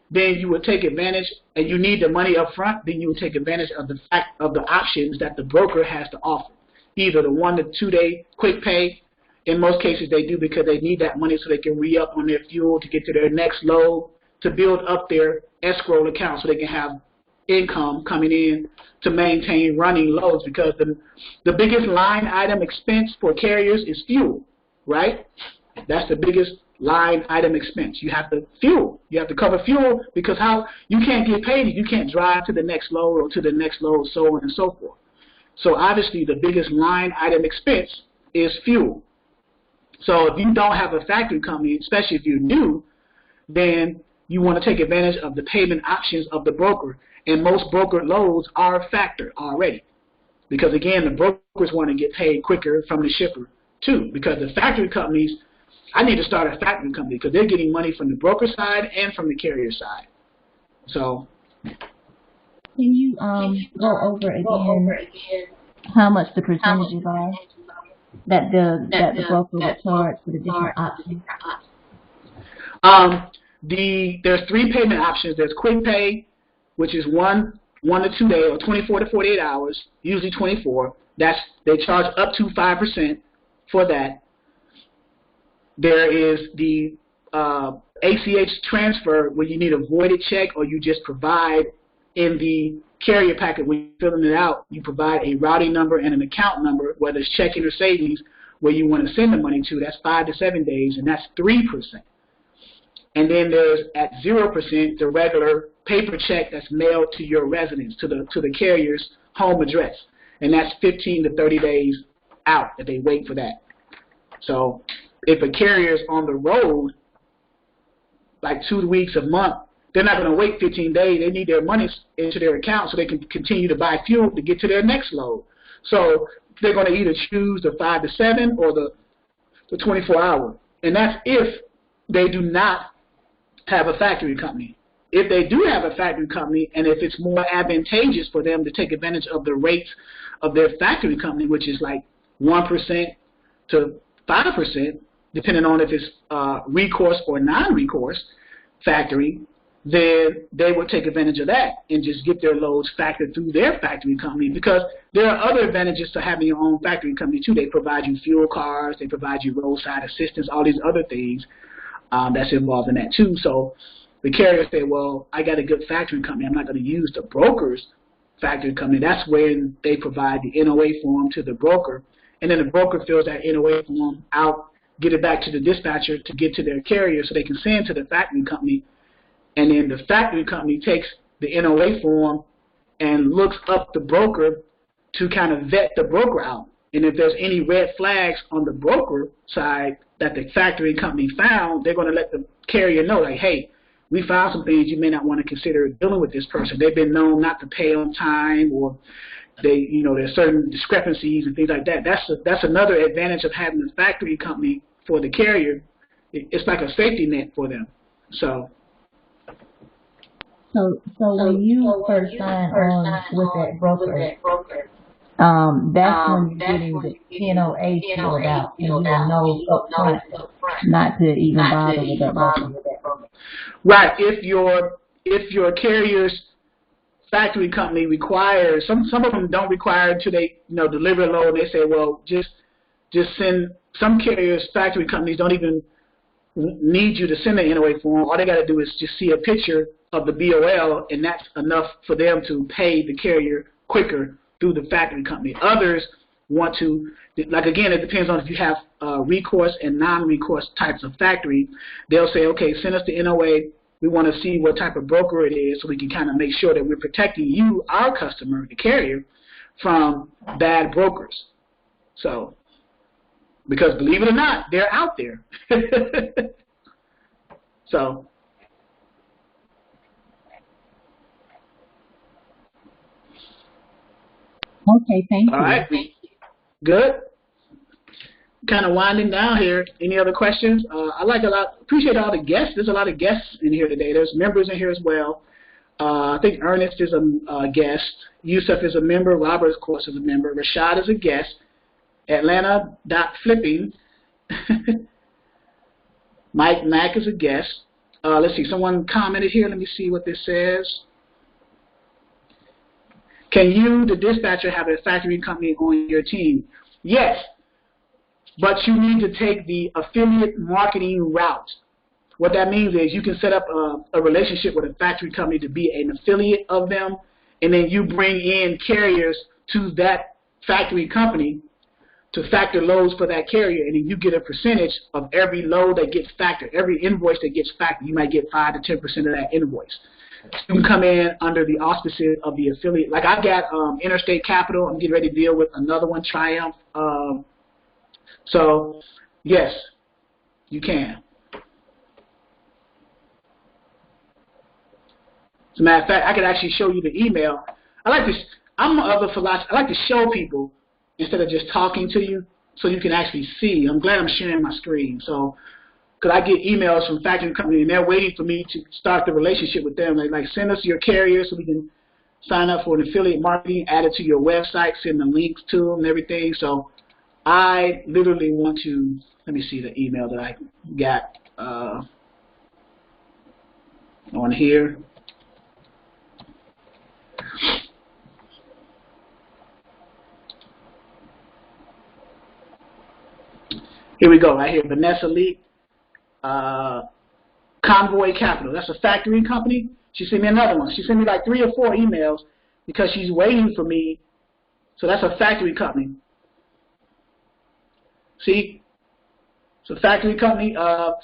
then you would take advantage, and you need the money up front, then you would take advantage of the options that the broker has to offer. Either the 1 to 2 day quick pay. In most cases they do, because they need that money so they can re-up on their fuel to get to their next load, to build up their escrow account so they can have income coming in to maintain running loads, because the biggest line item expense for carriers is fuel, right? That's the biggest line item expense. You have to cover fuel, because you can't get paid if you can't drive to the next load or to the next load, so on and so forth. So obviously the biggest line item expense is fuel. So if you don't have a factory company, especially if you're new, then you want to take advantage of the payment options of the broker. And most brokered loads are factored already, because again, the brokers want to get paid quicker from the shipper too, because the factory companies, I need to start a factory company because they're getting money from the broker side and from the carrier side. So can you go over again how much the percentages are that the broker will charge for the different options? There's 3 payment options. There's quick pay, which is 1 to 2 days, or 24 to 48 hours, usually 24. They charge up to 5% for that. There is the ACH transfer, where you need a voided check, or you just provide in the carrier packet when you're filling it out, you provide a routing number and an account number, whether it's checking or savings, where you want to send the money to. That's 5 to 7 days, and that's 3%. And then there's at 0% the regular paper check that's mailed to your residence, to the carrier's home address, and that's 15 to 30 days out that they wait for that. So if a carrier is on the road like 2 weeks, a month, they're not going to wait 15 days. They need their money into their account so they can continue to buy fuel to get to their next load. So they're going to either choose the 5 to 7 or the 24-hour. And that's if they do not have a factory company. If they do have a factory company, and if it's more advantageous for them to take advantage of the rates of their factory company, which is like 1% to 5%, depending on if it's recourse or non-recourse factory, then they would take advantage of that and just get their loads factored through their factory company, because there are other advantages to having your own factory company too. They provide you fuel cards, they provide you roadside assistance, all these other things that's involved in that too. So the carrier say, well, I got a good factory company, I'm not going to use the broker's factory company. That's when they provide the NOA form to the broker, and then the broker fills that NOA form out, get it back to the dispatcher to get to their carrier so they can send to the factory company. And then the factory company takes the NOA form and looks up the broker to kind of vet the broker out. And if there's any red flags on the broker side that the factory company found, they're going to let the carrier know, like, hey, we found some things you may not want to consider dealing with this person. They've been known not to pay on time, or they, there's certain discrepancies and things like that. That's another advantage of having a factory company for the carrier. It's like a safety net for them. So when you first sign on with that broker, that's when you're getting the NOA filled out, and you'll know up front not to even bother with that broker. Right. If your carrier's factory company requires, some of them don't require until they deliver a load. They say, well, just send. Some carriers, factory companies, don't even need you to send an NOA form. All they got to do is just see a picture of the BOL, and that's enough for them to pay the carrier quicker through the factory company. Others want to, like, again, it depends on if you have recourse and non-recourse types of factory. They'll say, okay, send us the NOA. We want to see what type of broker it is so we can kind of make sure that we're protecting you, our customer, the carrier, from bad brokers. So, because believe it or not, they're out there. So, okay, thank you. All right, good. Kind of winding down here. Any other questions? Appreciate all the guests. There's a lot of guests in here today. There's members in here as well. I think Ernest is a guest. Yusuf is a member. Robert, of course, is a member. Rashad is a guest. Atlanta.flipping. Mike Mack is a guest. Let's see, someone commented here. Let me see what this says. Can you, the dispatcher, have a factory company on your team? Yes, but you need to take the affiliate marketing route. What that means is you can set up a relationship with a factory company to be an affiliate of them, and then you bring in carriers to that factory company to factor loads for that carrier, and then you get a percentage of every load that gets factored. Every invoice that gets factored, you might get 5 to 10% of that invoice. You can come in under the auspices of the affiliate. Like I got Interstate Capital. I'm getting ready to deal with another one, Triumph. So, yes, you can. As a matter of fact, I could actually show you the email. I'm of the philosophy. I like to show people instead of just talking to you, so you can actually see. I'm glad I'm sharing my screen. So, because I get emails from factory companies, and they're waiting for me to start the relationship with them. They like, send us your carrier so we can sign up for an affiliate marketing, add it to your website, send the links to them and everything. So I literally want to, let me see the email that I got on here. Here we go, right here, Vanessa Lee. Convoy Capital. That's a factory company. She sent me another one. She sent me like 3 or 4 emails because she's waiting for me. So that's a factory company. See? So factory company.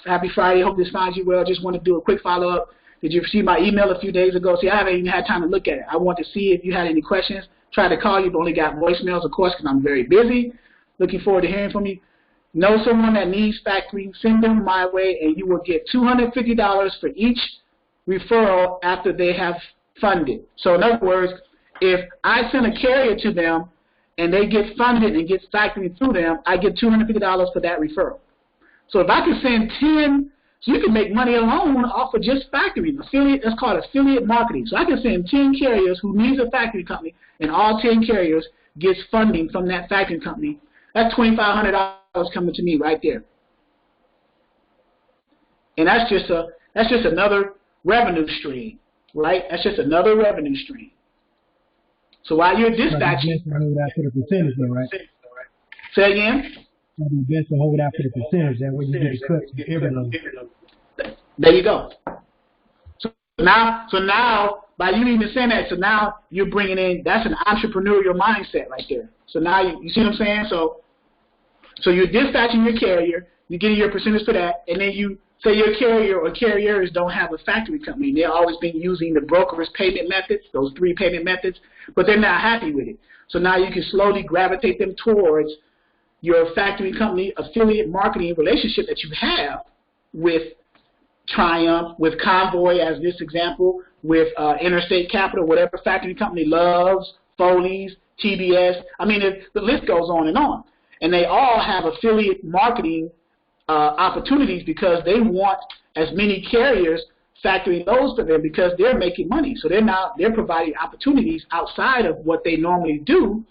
Happy Friday. Hope this finds you well. Just want to do a quick follow-up. Did you receive my email a few days ago? See, I haven't even had time to look at it. I want to see if you had any questions. Tried to call you, but only got voicemails, of course, because I'm very busy. Looking forward to hearing from you. Know someone that needs factoring, send them my way, and you will get $250 for each referral after they have funded. So in other words, if I send a carrier to them and they get funded and get factoring through them, I get $250 for that referral. So if I can send 10, so you can make money alone off of just factoring. Affiliate, that's called affiliate marketing. So I can send 10 carriers who needs a factoring company, and all 10 carriers gets funding from that factoring company. That's $2,500 coming to me right there. And that's just another revenue stream, right? That's just another revenue stream. So while you're dispatching, hold out for the percentage, though, right? Say again. It'd be best to hold out for the percentage. That way you get a cut to every load. There you go. So now, by you even saying that, so now you're bringing in, that's an entrepreneurial mindset right there. So now you see what I'm saying? So you're dispatching your carrier, you're getting your percentage for that, and then you say your carrier or carriers don't have a factory company. They're always been using the broker's payment methods, those 3 payment methods, but they're not happy with it. So now you can slowly gravitate them towards your factory company affiliate marketing relationship that you have with Triumph, with Convoy as this example, with Interstate Capital, whatever factory company, Loves, Foley's, TBS. I mean, the list goes on and on. And they all have affiliate marketing opportunities because they want as many carriers factoring those for them because they're making money. So they're providing opportunities outside of what they normally do,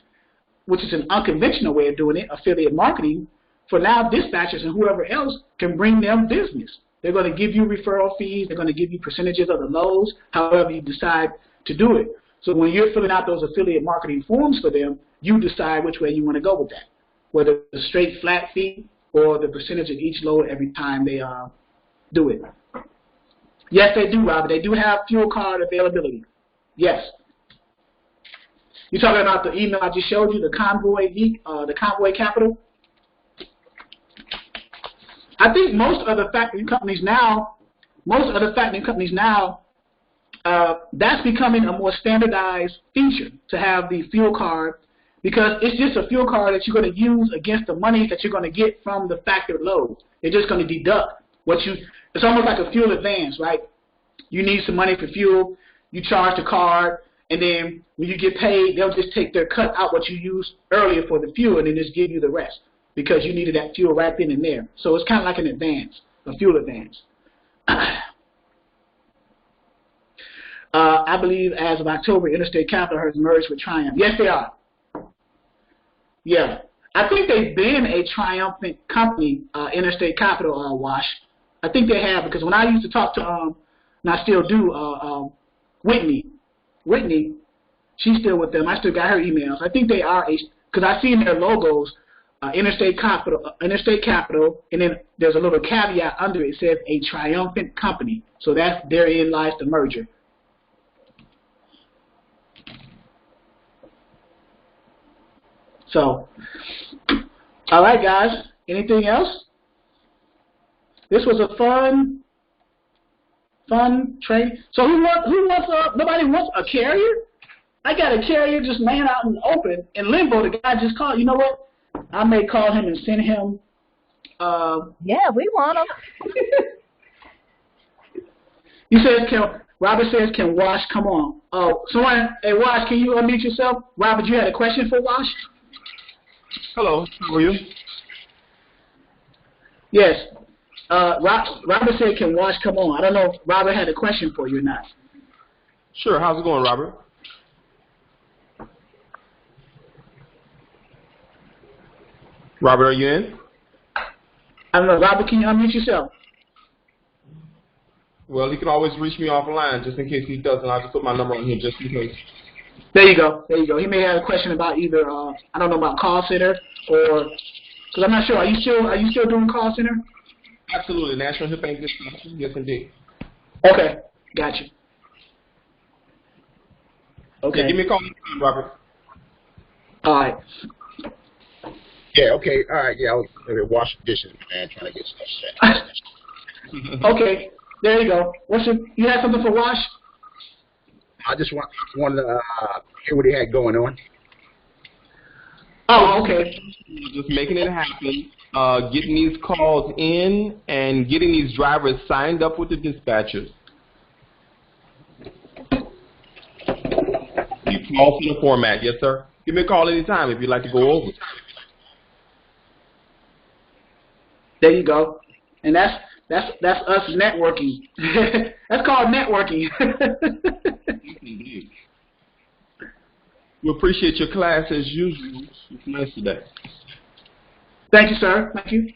which is an unconventional way of doing it, affiliate marketing, for now dispatchers and whoever else can bring them business. They're going to give you referral fees. They're going to give you percentages of the loads, however you decide to do it. So when you're filling out those affiliate marketing forms for them, you decide which way you want to go with that, whether it's a straight flat fee or the percentage of each load every time they do it. Yes, they do, Robert. They do have fuel card availability. Yes. You're talking about the email I just showed you, the Convoy Capital? I think most other factoring companies now, that's becoming a more standardized feature to have the fuel card because it's just a fuel card that you're going to use against the money that you're going to get from the factored load. They're just going to deduct it's almost like a fuel advance, right? You need some money for fuel, you charge the card, and then when you get paid, they'll just take their cut out what you used earlier for the fuel and then just give you the rest because you needed that fuel right then and there. So it's kind of like an advance, a fuel advance. I believe as of October, Interstate Capital has merged with Triumph. Yes, they are. Yeah. I think they've been a triumphant company, Interstate Capital, Wash. I think they have because when I used to talk to, and I still do, Whitney, she's still with them. I still got her emails. I think they are because I see in their logos, Interstate Capital, and then there's a little caveat under it. It says a triumphant company. So therein lies the merger. So, all right, guys. Anything else? This was a fun trade. So who wants nobody wants a carrier? I got a carrier just laying out in the open in limbo. The guy just called. You know what? I may call him and send him. Yeah, we want them. He says, Robert says, can Wash come on? Oh, someone, hey, Wash, can you unmute yourself? Robert, you had a question for Wash? Hello, how are you? Yes. Robert said, can Wash come on? I don't know if Robert had a question for you or not. Sure, how's it going, Robert? Robert, are you in? I don't know. Robert, can you unmute yourself? Well, he can always reach me offline just in case he doesn't. I'll just put my number on here just in case. There you go. There you go. He may have a question about either, I don't know, about call center or, because I'm not sure. Are you still doing call center? Absolutely. National Hip Bank Distribution. Yes, indeed. Okay. Gotcha. Okay. Yeah, give me a call, Robert. All right. Yeah, okay. All right. Yeah, I was washing dishes, man, trying to get stuff set. Okay. There you go. You have something for Wash? I just wanted to hear what he had going on. Oh, okay. Just making it happen, getting these calls in, and getting these drivers signed up with the dispatchers. You call for the format, yes, sir. Give me a call anytime if you'd like to go over. There you go. And that's us networking. That's called networking. Indeed. We appreciate your class as usual. It's nice today. Thank you, sir. Thank you.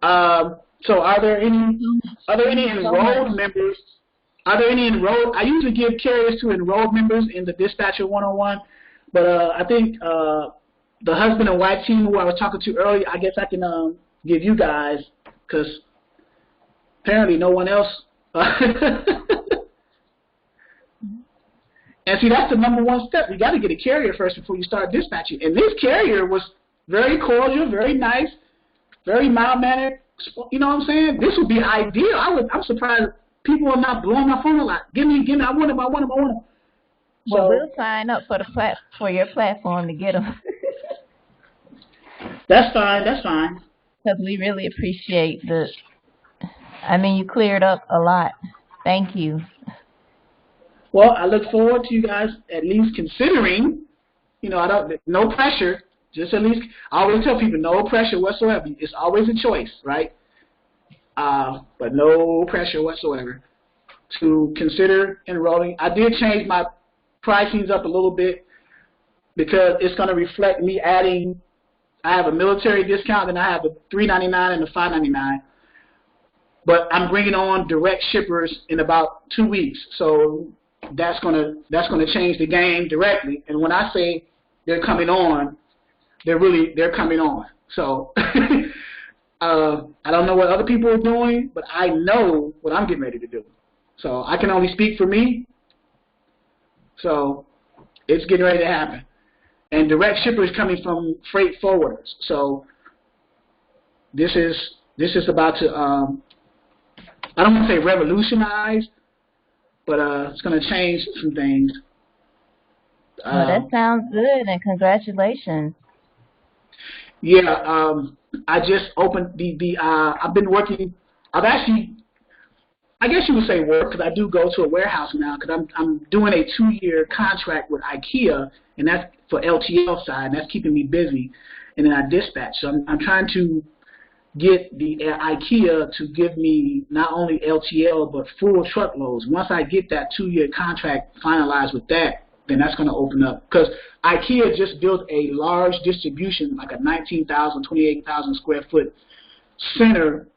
So are there any enrolled members? Are there any enrolled? I usually give carriers to enrolled members in the Dispatcher 101, but I think the husband and wife team who I was talking to earlier, I guess I can give you guys, because apparently no one else. And see, that's the number one step. You got to get a carrier first before you start dispatching. And this carrier was very cordial, very nice, very mild-mannered. You know what I'm saying? This would be ideal. I'm surprised people are not blowing my phone a lot. Give me. I want them. So, well, we'll sign up for your platform to get them. That's fine. Because we really appreciate you cleared up a lot. Thank you. Well, I look forward to you guys at least considering, no pressure, just at least, I always tell people, no pressure whatsoever. It's always a choice, right? But no pressure whatsoever to consider enrolling. I did change my pricings up a little bit because it's going to reflect me adding, I have a military discount and I have the $3.99 and the $5.99. But I'm bringing on direct shippers in about 2 weeks. So that's gonna change the game directly. And when I say they're coming on, they're coming on. So I don't know what other people are doing, but I know what I'm getting ready to do. So I can only speak for me. So it's getting ready to happen. And direct shippers coming from freight forwarders. So this is about to I don't want to say revolutionize, but it's going to change some things. Well, that sounds good, and congratulations. Yeah, I just opened I've been working. I guess you would say work, because I do go to a warehouse now, because I'm doing a 2-year contract with IKEA, and that's for LTL side, and that's keeping me busy. And then I dispatch. So I'm trying to get the IKEA to give me not only LTL but full truckloads. Once I get that 2-year contract finalized with that, then that's going to open up. Because IKEA just built a large distribution, like a 19,000, 28,000 square foot center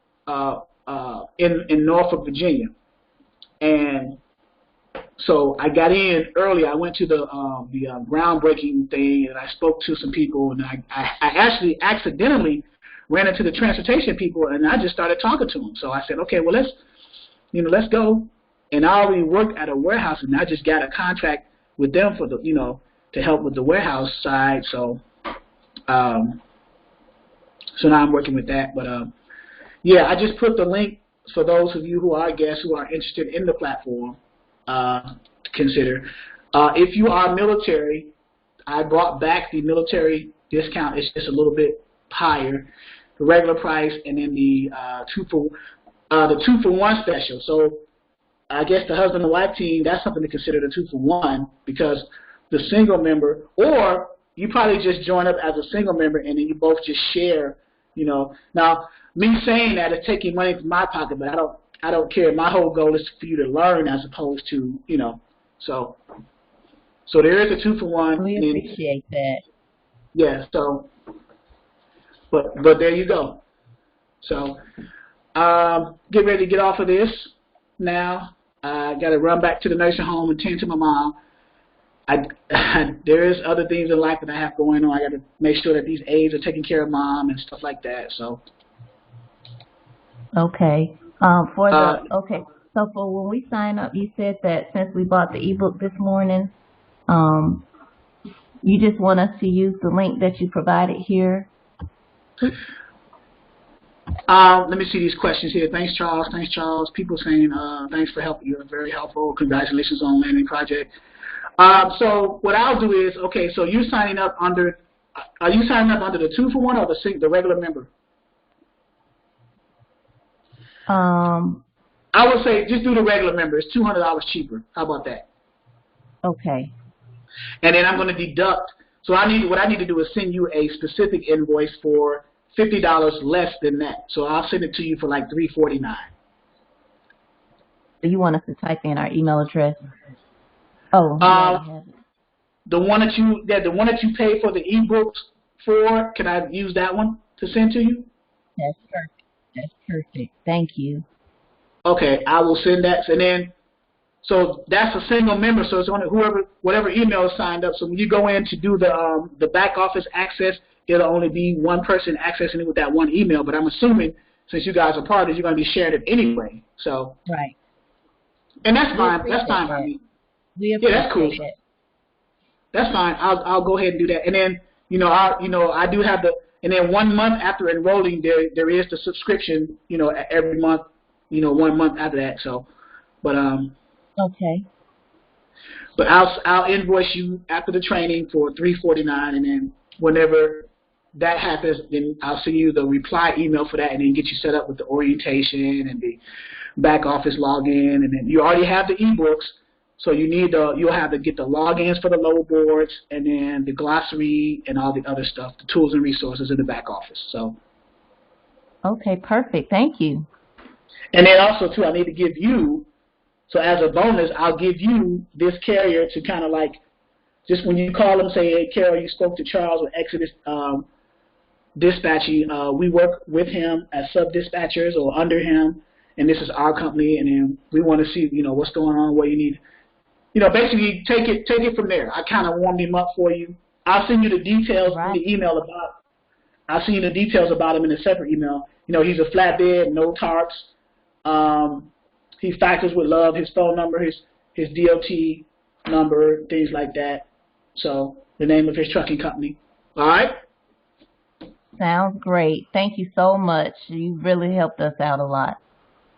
in Norfolk, Virginia. And so I got in early. I went to the groundbreaking thing, and I spoke to some people, and I actually accidentally ran into the transportation people, and I just started talking to them. So I said, okay, well, let's go. And I already worked at a warehouse, and I just got a contract with them for to help with the warehouse side. So, so now I'm working with that. But yeah, I just put the link for those of you who are guests who are interested in the platform to consider. If you are military, I brought back the military discount. It's just a little bit higher, the regular price, and then the 2-for-1 special. So I guess the husband and wife team, that's something to consider, the 2-for-1, because the single member, or you probably just join up as a single member and then you both just share. Now me saying that is taking money from my pocket, but I don't care. My whole goal is for you to learn as opposed to So there is a 2-for-1. We appreciate that. Yeah. So. But there you go. So get ready to get off of this now. I got to run back to the nursing home and tend to my mom. There is other things in life that I have going on. I got to make sure that these aides are taking care of mom and stuff like that. So. Okay. So for when we sign up, you said that since we bought the ebook this morning, you just want us to use the link that you provided here. Let me see these questions here. Thanks, Charles. Thanks, Charles. People saying, thanks for help. You're very helpful. Congratulations on landing project. So what I'll do is, okay, so you're signing up under, are you signing up under the 2-for-1 or the regular member? I would say just do the regular member. It's $200 cheaper. How about that? Okay. And then I'm going to deduct. So what I need to do is send you a specific invoice for $50 less than that. So I'll send it to you for like $349. So you want us to type in our email address? Oh, you already have it. The one that you pay for the ebooks for, can I use that one to send to you? That's perfect. That's perfect. Thank you. Okay, I will send that. And then, so that's a single member. So it's only whatever email is signed up. So when you go in to do the back office access, it'll only be one person accessing it with that one email. But I'm assuming since you guys are partners, you're going to be sharing it anyway. So right. And that's fine. That's fine by me. Yeah, that's cool. That. That's fine. I'll go ahead and do that. And then I do have the. And then 1 month after enrolling, there is the subscription. Every month. 1 month after that. So, but Okay. But I'll invoice you after the training for $349, and then whenever that happens, then I'll send you the reply email for that, and then get you set up with the orientation and the back office login, and then you already have the ebooks, so you'll have to get the logins for the lower boards, and then the glossary and all the other stuff, the tools and resources in the back office. So. Okay, perfect. Thank you. And then also too, I need to give you. So as a bonus, I'll give you this carrier to kind of like, just when you call them, say, hey, Carol, you spoke to Charles with Exodus Dispatching. We work with him as sub-dispatchers or under him, and this is our company, and then we want to see, what's going on, what you need. Basically take it from there. I kind of warmed him up for you. I'll send you the details in the email about. I'll send you the details about him in a separate email. He's a flatbed, no tarps. He factors with love, his phone number, his DOT number, things like that. So the name of his trucking company. All right? Sounds great. Thank you so much. You really helped us out a lot.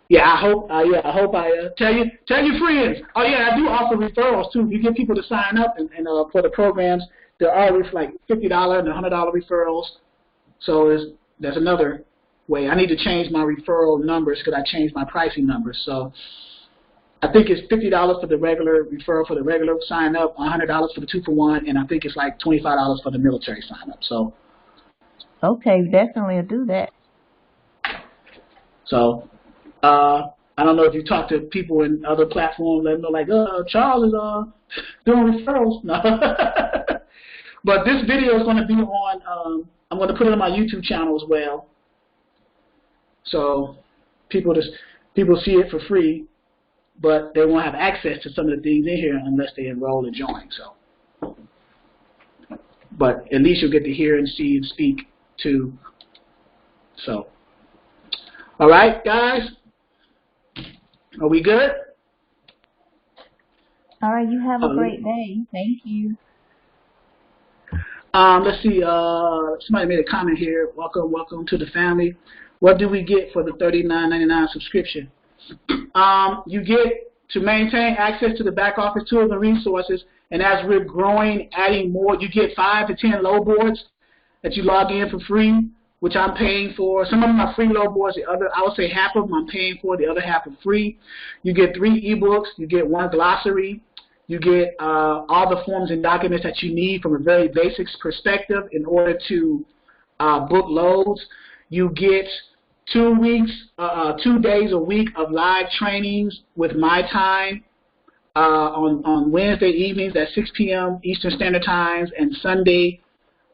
Yeah, I hope I tell your friends. Oh yeah, I do offer referrals too. You get people to sign up and for the programs. There are like $50 and $100 referrals. So that's another way. I need to change my referral numbers because I changed my pricing numbers. So I think it's $50 for the regular referral for the regular sign up, $100 for the 2-for-1, and I think it's like $25 for the military sign up. So okay, definitely I'll do that. So I don't know if you talk to people in other platforms, let them know like, Charles is doing referrals. No. But this video is going to be on. I'm going to put it on my YouTube channel as well. So people see it for free, but they won't have access to some of the things in here unless they enroll and join. So, but at least you'll get to hear and see and speak too. So, all right, guys, are we good? All right, you have a great day. Thank you. Let's see. Somebody made a comment here. Welcome to the family. What do we get for the $39.99 subscription? You get to maintain access to the back office tools and resources, and as we're growing, adding more, you get 5 to 10 load boards that you log in for free, which I'm paying for. Some of them are free load boards. The other, I would say half of them I'm paying for. The other half are free. You get 3 ebooks. You get 1 glossary. You get all the forms and documents that you need from a very basics perspective in order to book loads. You get 2 days a week of live trainings with my time on Wednesday evenings at 6 p.m. Eastern Standard Times and Sunday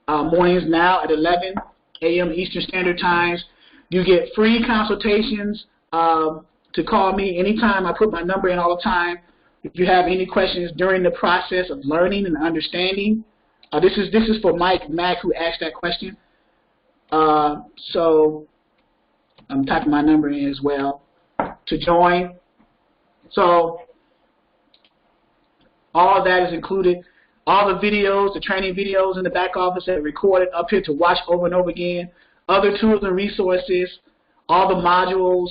mornings now at 11 a.m. Eastern Standard Times. You get free consultations to call me anytime. I put my number in all the time. If you have any questions during the process of learning and understanding, this is for Mike Mack who asked that question. So I'm typing my number in as well to join. So all of that is included. All the videos, the training videos in the back office that are recorded up here to watch over and over again. Other tools and resources. all the modules,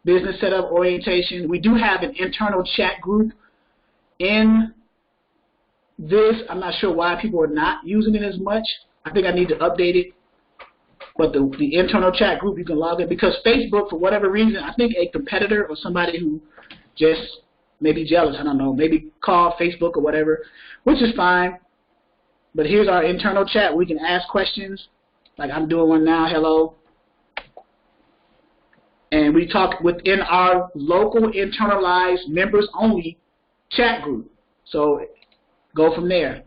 business setup, orientation. We do have an internal chat group in this. I'm not sure why people are not using it as much. I think I need to update it. But the internal chat group, you can log in, because Facebook, for whatever reason, I think a competitor or somebody who just maybe jealous, I don't know, maybe call Facebook or whatever, which is fine. But here's our internal chat. We can ask questions, like I'm doing one now, hello. And we talk within our local internalized members only chat group. So go from there.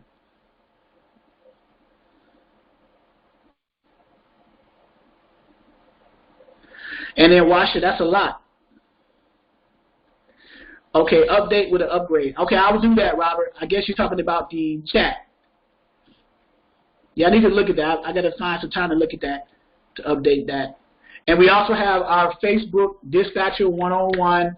And then watch it, that's a lot. Okay, update with an upgrade. Okay, I will do that, Robert. I guess you're talking about the chat. Yeah, I need to look at that. I got to find some time to look at that, to update that. And we also have our Facebook Dispatcher 101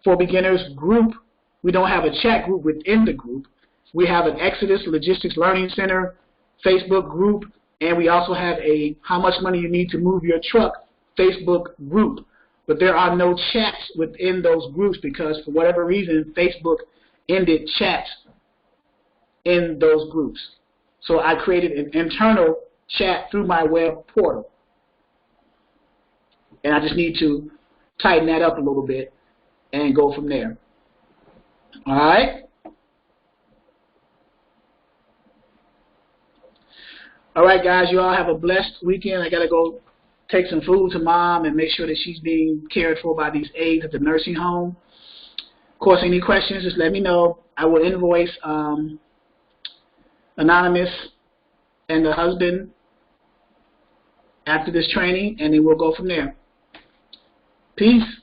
for Beginners group. We don't have a chat group within the group. We have an Exodus Logistics Learning Center Facebook group, and we also have a How Much Money You Need to Move Your Truck Facebook group. But there are no chats within those groups because for whatever reason, Facebook ended chats in those groups. So I created an internal chat through my web portal. And I just need to tighten that up a little bit and go from there. All right? All right, guys, you all have a blessed weekend. I got to go take some food to Mom and make sure that she's being cared for by these aides at the nursing home. Of course, any questions, just let me know. I will invoice Anonymous and the husband after this training, and then we'll go from there. Peace.